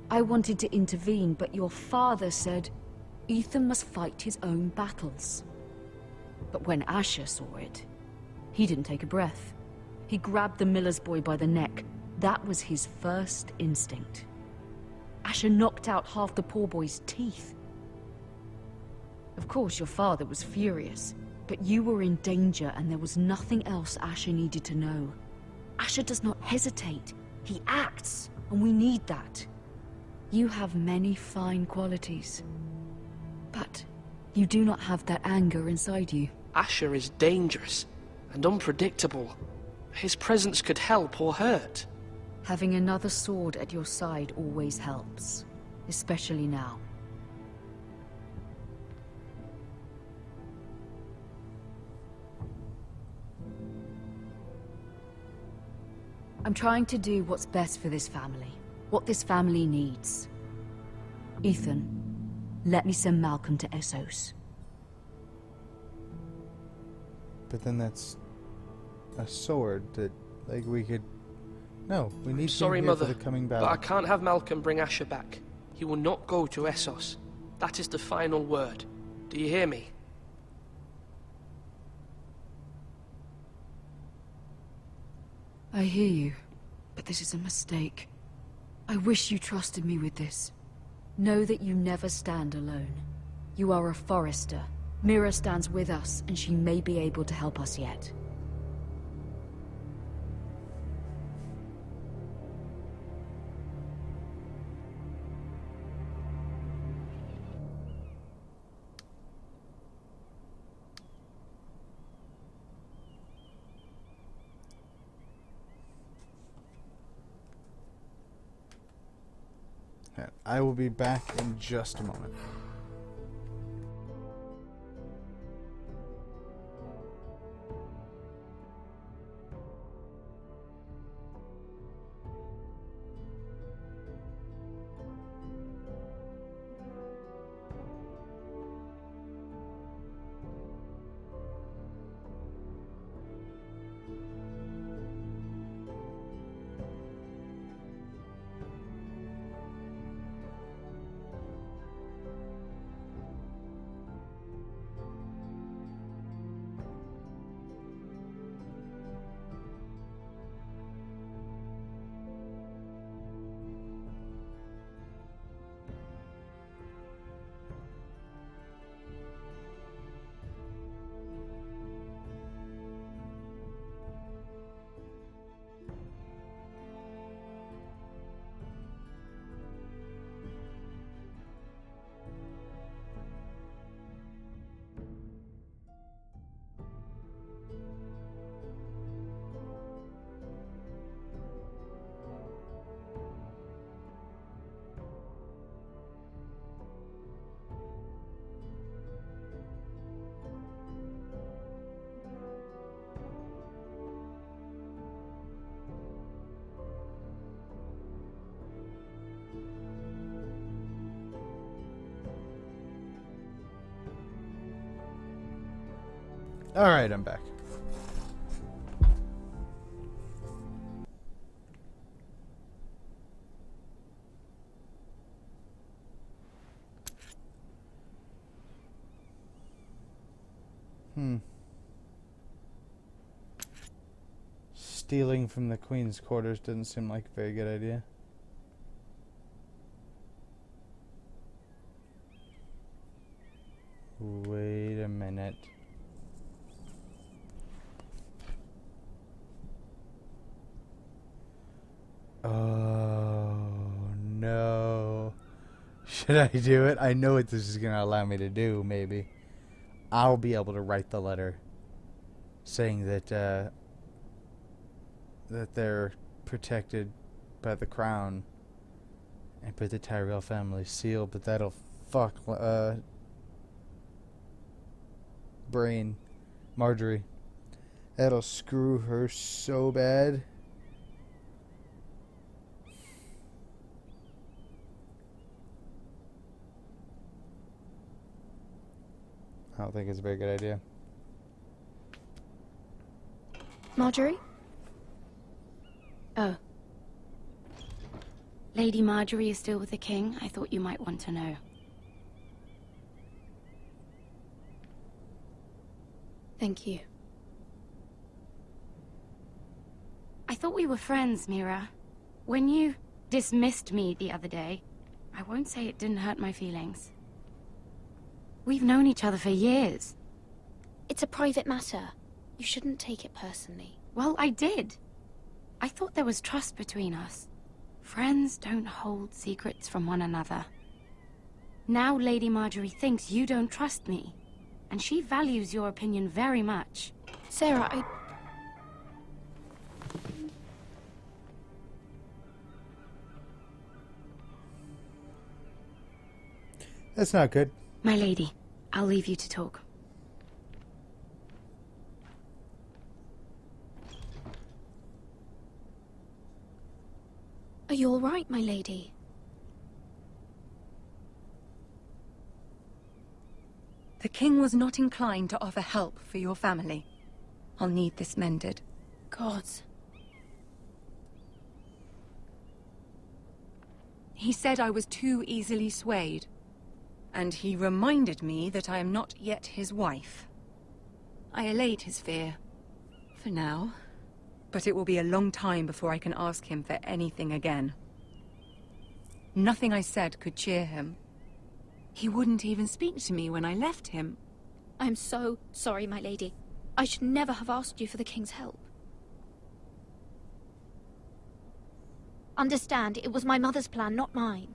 I wanted to intervene, but your father said Ethan must fight his own battles. But when Asher saw it, he didn't take a breath. He grabbed the miller's boy by the neck. That was his first instinct. Asher knocked out half the poor boy's teeth. Of course, your father was furious, but you were in danger and there was nothing else Asher needed to know. Asher does not hesitate. He acts, and we need that. You have many fine qualities, but you do not have that anger inside you. Asher is dangerous and unpredictable. His presence could help or hurt. Having another sword at your side always helps, especially now. I'm trying to do what's best for this family, what this family needs. Ethan, let me send Malcolm to Essos. But then that's a sword that, like, we could... No, we need Sorry, him here Mother, for the coming but battle. I can't have Malcolm bring Asher back. He will not go to Essos. That is the final word. Do you hear me? I hear you, but this is a mistake. I wish you trusted me with this. Know that you never stand alone. You are a Forester. Mira stands with us, and she may be able to help us yet. I will be back in just a moment. Alright, I'm back. Stealing from the Queen's quarters didn't seem like a very good idea. Wait a minute. Oh, no. Should I do it? I know what this is going to allow me to do, maybe. I'll be able to write the letter saying that, that they're protected by the crown and put the Tyrell family seal, but that'll fuck, Marjorie. That'll screw her so bad. I don't think it's a very good idea. Marjorie? Oh. Lady Marjorie is still with the king. I thought you might want to know. Thank you. I thought we were friends, Mira. When you dismissed me the other day, I won't say it didn't hurt my feelings. We've known each other for years. It's a private matter. You shouldn't take it personally. Well, I did. I thought there was trust between us. Friends don't hold secrets from one another. Now Lady Marjorie thinks you don't trust me, and she values your opinion very much. Sarah, That's not good. My lady, I'll leave you to talk. Are you all right, my lady? The king was not inclined to offer help for your family. I'll need this mended. Gods. He said I was too easily swayed. And he reminded me that I am not yet his wife. I allayed his fear. For now. But it will be a long time before I can ask him for anything again. Nothing I said could cheer him. He wouldn't even speak to me when I left him. I'm so sorry, my lady. I should never have asked you for the king's help. Understand, it was my mother's plan, not mine.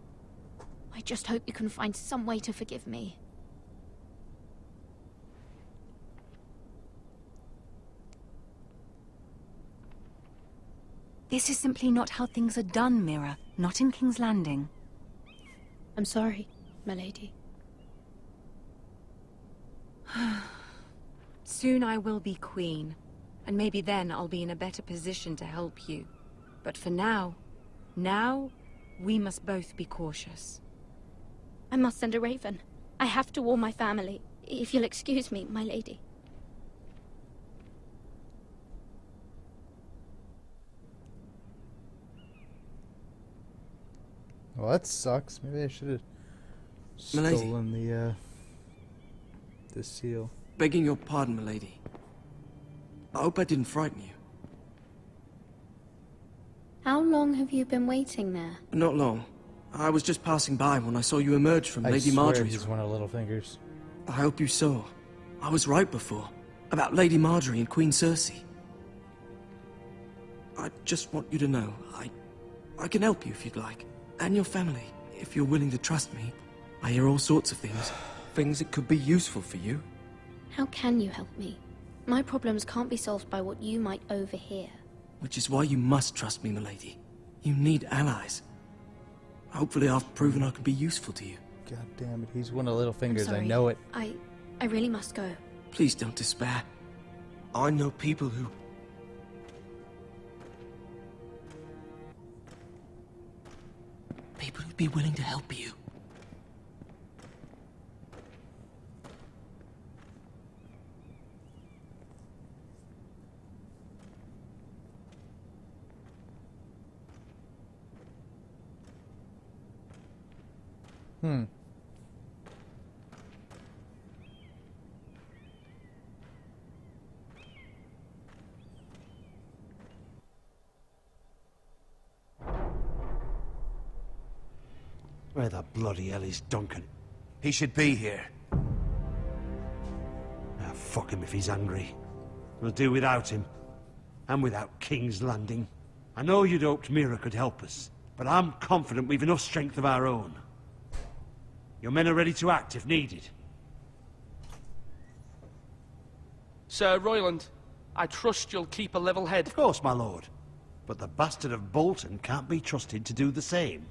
I just hope you can find some way to forgive me. This is simply not how things are done, Mira. Not in King's Landing. I'm sorry, my lady. Soon I will be queen, and maybe then I'll be in a better position to help you. But for now, we must both be cautious. I must send a raven. I have to warn my family. If you'll excuse me, my lady. Well, that sucks. Maybe I should have Milady. stolen the seal. Begging your pardon, milady. I hope I didn't frighten you. How long have you been waiting there? Not long. I was just passing by when I saw you emerge from Lady Marjorie's he's one of Littlefinger's. I hope you saw. I was right before. About Lady Marjorie and Queen Cersei. I just want you to know, I can help you if you'd like. And your family, if you're willing to trust me. I hear all sorts of things. Things that could be useful for you. How can you help me? My problems can't be solved by what you might overhear. Which is why you must trust me, milady. You need allies. Hopefully I've proven I can be useful to you. God damn it, he's one of Littlefinger's. Sorry. I know it. I really must go. Please don't despair. I know people who... People who'd be willing to help you. Where the bloody hell is Duncan? He should be here. Ah, fuck him if he's angry. We'll do without him. And without King's Landing. I know you'd hoped Mira could help us, but I'm confident we've enough strength of our own. Your men are ready to act if needed. Sir Royland, I trust you'll keep a level head. Of course, my lord. But the bastard of Bolton can't be trusted to do the same.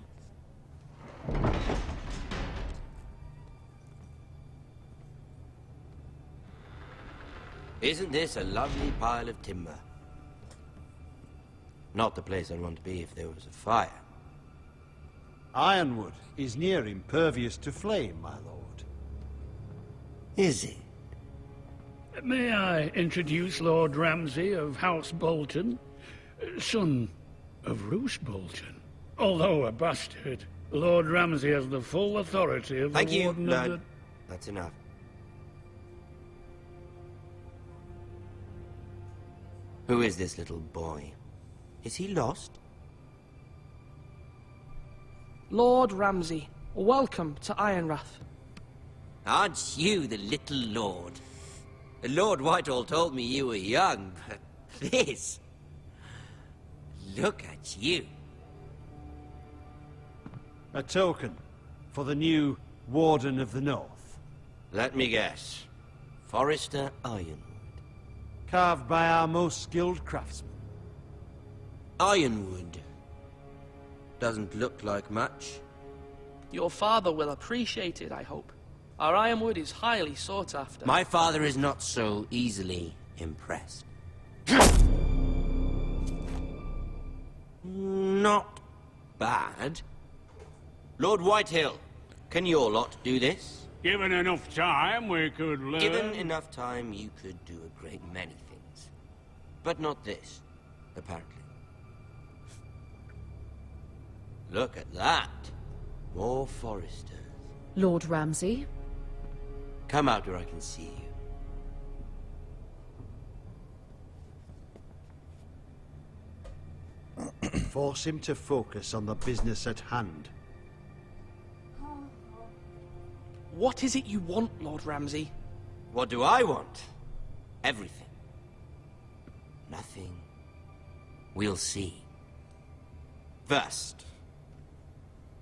Isn't this a lovely pile of timber? Not the place I'd want to be if there was a fire. Ironwood is near impervious to flame, my lord. Is it? May I introduce Lord Ramsay of House Bolton, son of Roose Bolton? Although a bastard, Lord Ramsay has the full authority of Thank the you, Warden of the... Lord. That's enough. Who is this little boy? Is he lost? Lord Ramsay, welcome to Ironrath. Aren't you the little lord? Lord Whitehall told me you were young, but this... Look at you. A token for the new Warden of the North. Let me guess. Forrester Ironwood. Carved by our most skilled craftsmen. Ironwood. Doesn't look like much. Your father will appreciate it, I hope. Our ironwood is highly sought after. My father is not so easily impressed. Not bad. Lord Whitehill, can your lot do this? Given enough time, we could learn... Given enough time, you could do a great many things. But not this, apparently. Look at that. More Foresters. Lord Ramsay? Come out where I can see you. Force him to focus on the business at hand. What is it you want, Lord Ramsay? What do I want? Everything. Nothing. We'll see. First,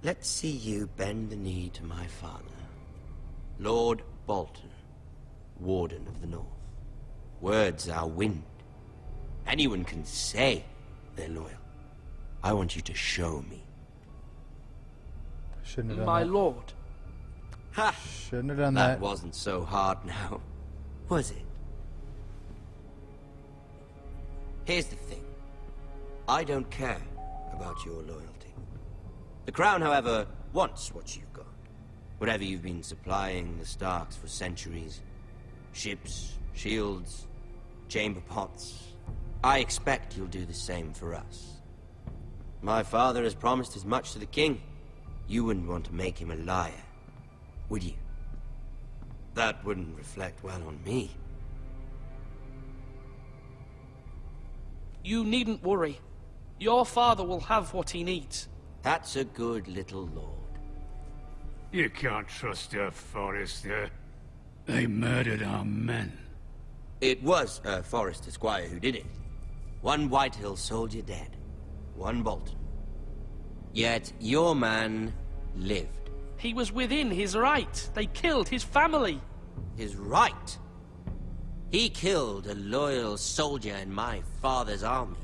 let's see you bend the knee to my father, Lord Bolton, Warden of the North. Words are wind. Anyone can say they're loyal. I want you to show me. Shouldn't have done My that. lord. Ha! Shouldn't have done That that. wasn't so hard now, was it? Here's the thing. I don't care about your loyalty. The Crown, however, wants what you've got. Whatever you've been supplying the Starks for centuries. Ships, shields, chamber pots. I expect you'll do the same for us. My father has promised as much to the king. You wouldn't want to make him a liar, would you? That wouldn't reflect well on me. You needn't worry. Your father will have what he needs. That's a good little lord. You can't trust her, Forrester. They murdered our men. It was a Forrester squire who did it. One Whitehill soldier dead. One Bolton. Yet your man lived. He was within his right. They killed his family. His right? He killed a loyal soldier in my father's army.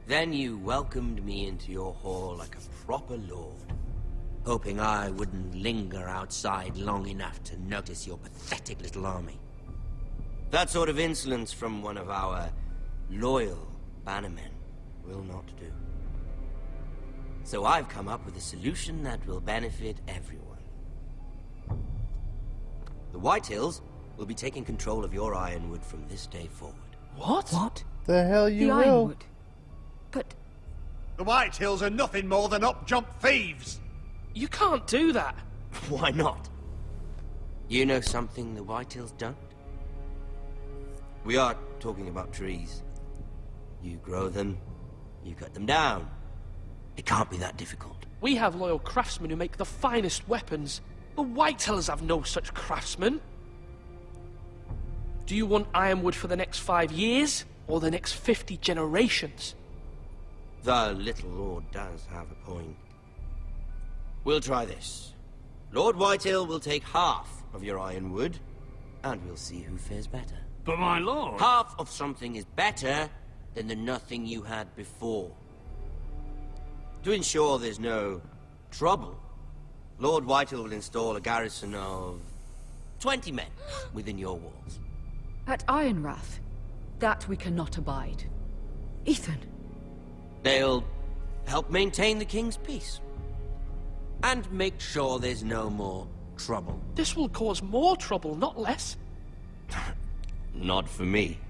Then you welcomed me into your hall like a proper lord, hoping I wouldn't linger outside long enough to notice your pathetic little army. That sort of insolence from one of our loyal bannermen will not do. So I've come up with a solution that will benefit everyone. The Whitehills will be taking control of your Ironwood from this day forward. What? What? The hell you The will. Ironwood? But... The Whitehills are nothing more than up-jump thieves! You can't do that. Why not? You know something the Whitehills don't? We are talking about trees. You grow them, you cut them down. It can't be that difficult. We have loyal craftsmen who make the finest weapons. The Whitehills have no such craftsmen. Do you want ironwood for the next 5 years, or the next 50 generations? The little lord does have a point. We'll try this. Lord Whitehill will take half of your ironwood, and we'll see who fares better. But my lord... Half of something is better than the nothing you had before. To ensure there's no trouble, Lord Whitehill will install a garrison of 20 men within your walls. At Ironrath? That we cannot abide. Ethan! They'll help maintain the king's peace. And make sure there's no more trouble. This will cause more trouble, not less. Not for me.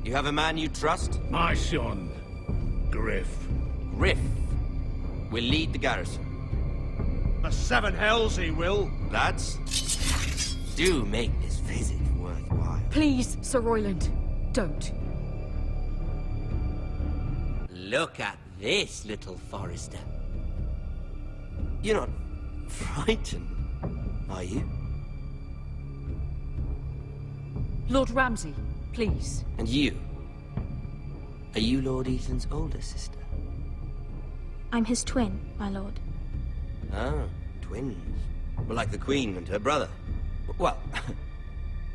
You have a man you trust? My son, Griff. Griff will lead the garrison. The seven hells he will. Lads, do make this visit worthwhile. Please, Sir Royland, don't. Look at this, little Forester. You're not frightened, are you? Lord Ramsay, please. And you? Are you Lord Ethan's older sister? I'm his twin, my lord. Ah, twins. Well, like the Queen and her brother. Well,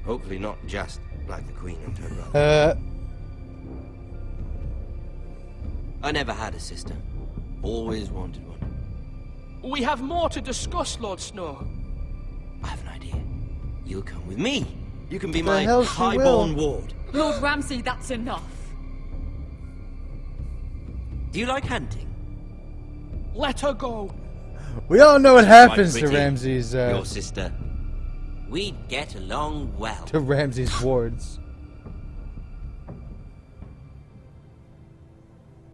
hopefully not just like the Queen and her brother. I never had a sister. Always wanted one. We have more to discuss, Lord Snow. I have an idea. You'll come with me. You can be The my hell she highborn will. ward. Lord Ramsay, that's enough. Do you like hunting? Let her go. We all know what happens to Pretty, Ramsay's your sister. We'd get along well. to Ramsay's wards.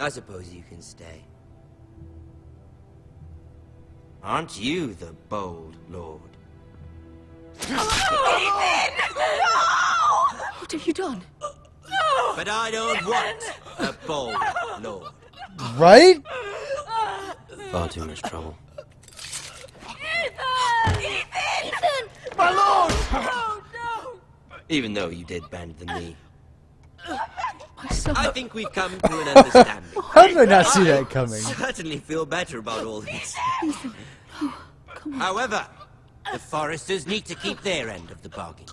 I suppose you can stay. Aren't you the bold lord? What have you done? But I don't want a bold lord. Right? Far too much trouble. Ethan! My lord! Even though you did bend the knee. My son. I think we've come to an understanding. How did I not see that coming? I certainly feel better about all this. However, the Foresters need to keep their end of the bargain.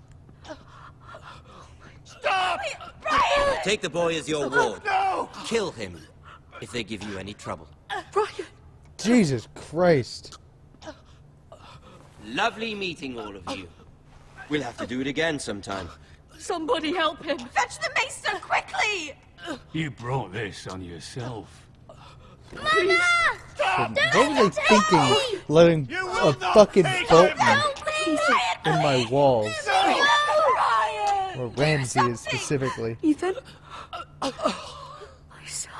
Stop! Take the boy as your ward. No! Kill him if they give you any trouble. Brian! Jesus Christ. Lovely meeting all of you. We'll have to do it again sometime. Somebody help him! Fetch the maester quickly! You brought this on yourself. Mama! What were they thinking? Letting a fucking boatman in my walls. Or Ramsay is specifically. Ethan? My son.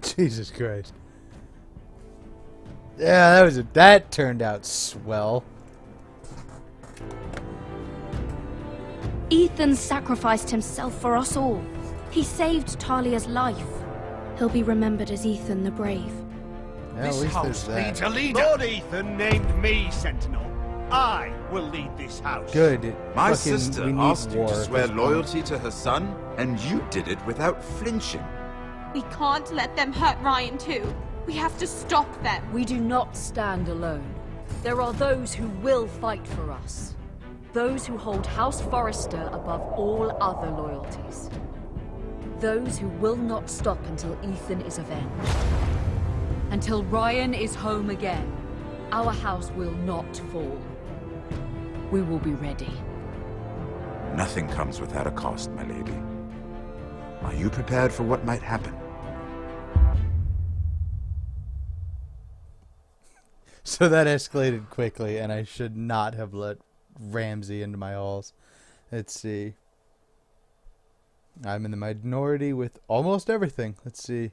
Jesus Christ. Yeah, that turned out swell. Ethan sacrificed himself for us all. He saved Talia's life. He'll be remembered as Ethan the Brave. Yeah, at least there's that. a leader. Lord Ethan named me Sentinel. I will lead this house. Good. My Fucking, sister we need asked you war to at swear this point. loyalty to her son, and you did it without flinching. We can't let them hurt Ryan too. We have to stop them. We do not stand alone. There are those who will fight for us. Those who hold House Forrester above all other loyalties. Those who will not stop until Ethan is avenged. Until Ryan is home again, our house will not fall. We will be ready. Nothing comes without a cost, my lady. Are you prepared for what might happen? So that escalated quickly, and I should not have let Ramsay into my halls. Let's see. I'm in the minority with almost everything. Let's see.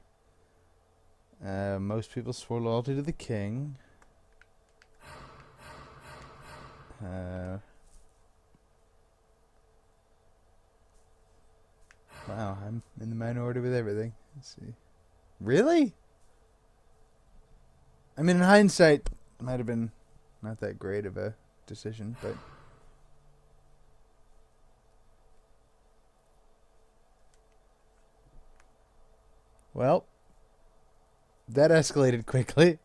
Most people swore loyalty to the king. Wow, I'm in the minority with everything. Let's see. Really? I mean, in hindsight, it might have been not that great of a decision, but... Well, that escalated quickly.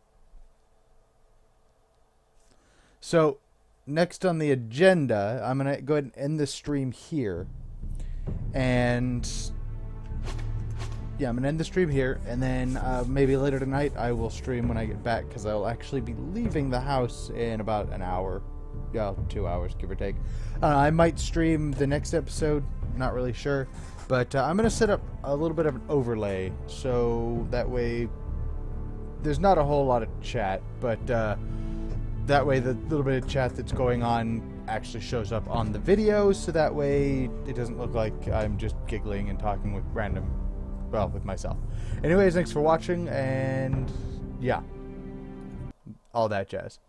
So, next on the agenda, I'm going to go ahead and end the stream here. And... yeah, I'm going to end the stream here, and then maybe later tonight I will stream when I get back, because I will actually be leaving the house in about an hour. Yeah, 2 hours, give or take. I might stream the next episode, not really sure. But I'm going to set up a little bit of an overlay, so that way there's not a whole lot of chat, but that way the little bit of chat that's going on actually shows up on the video, so that way it doesn't look like I'm just giggling and talking with with myself. Anyways, thanks for watching, and yeah, all that jazz.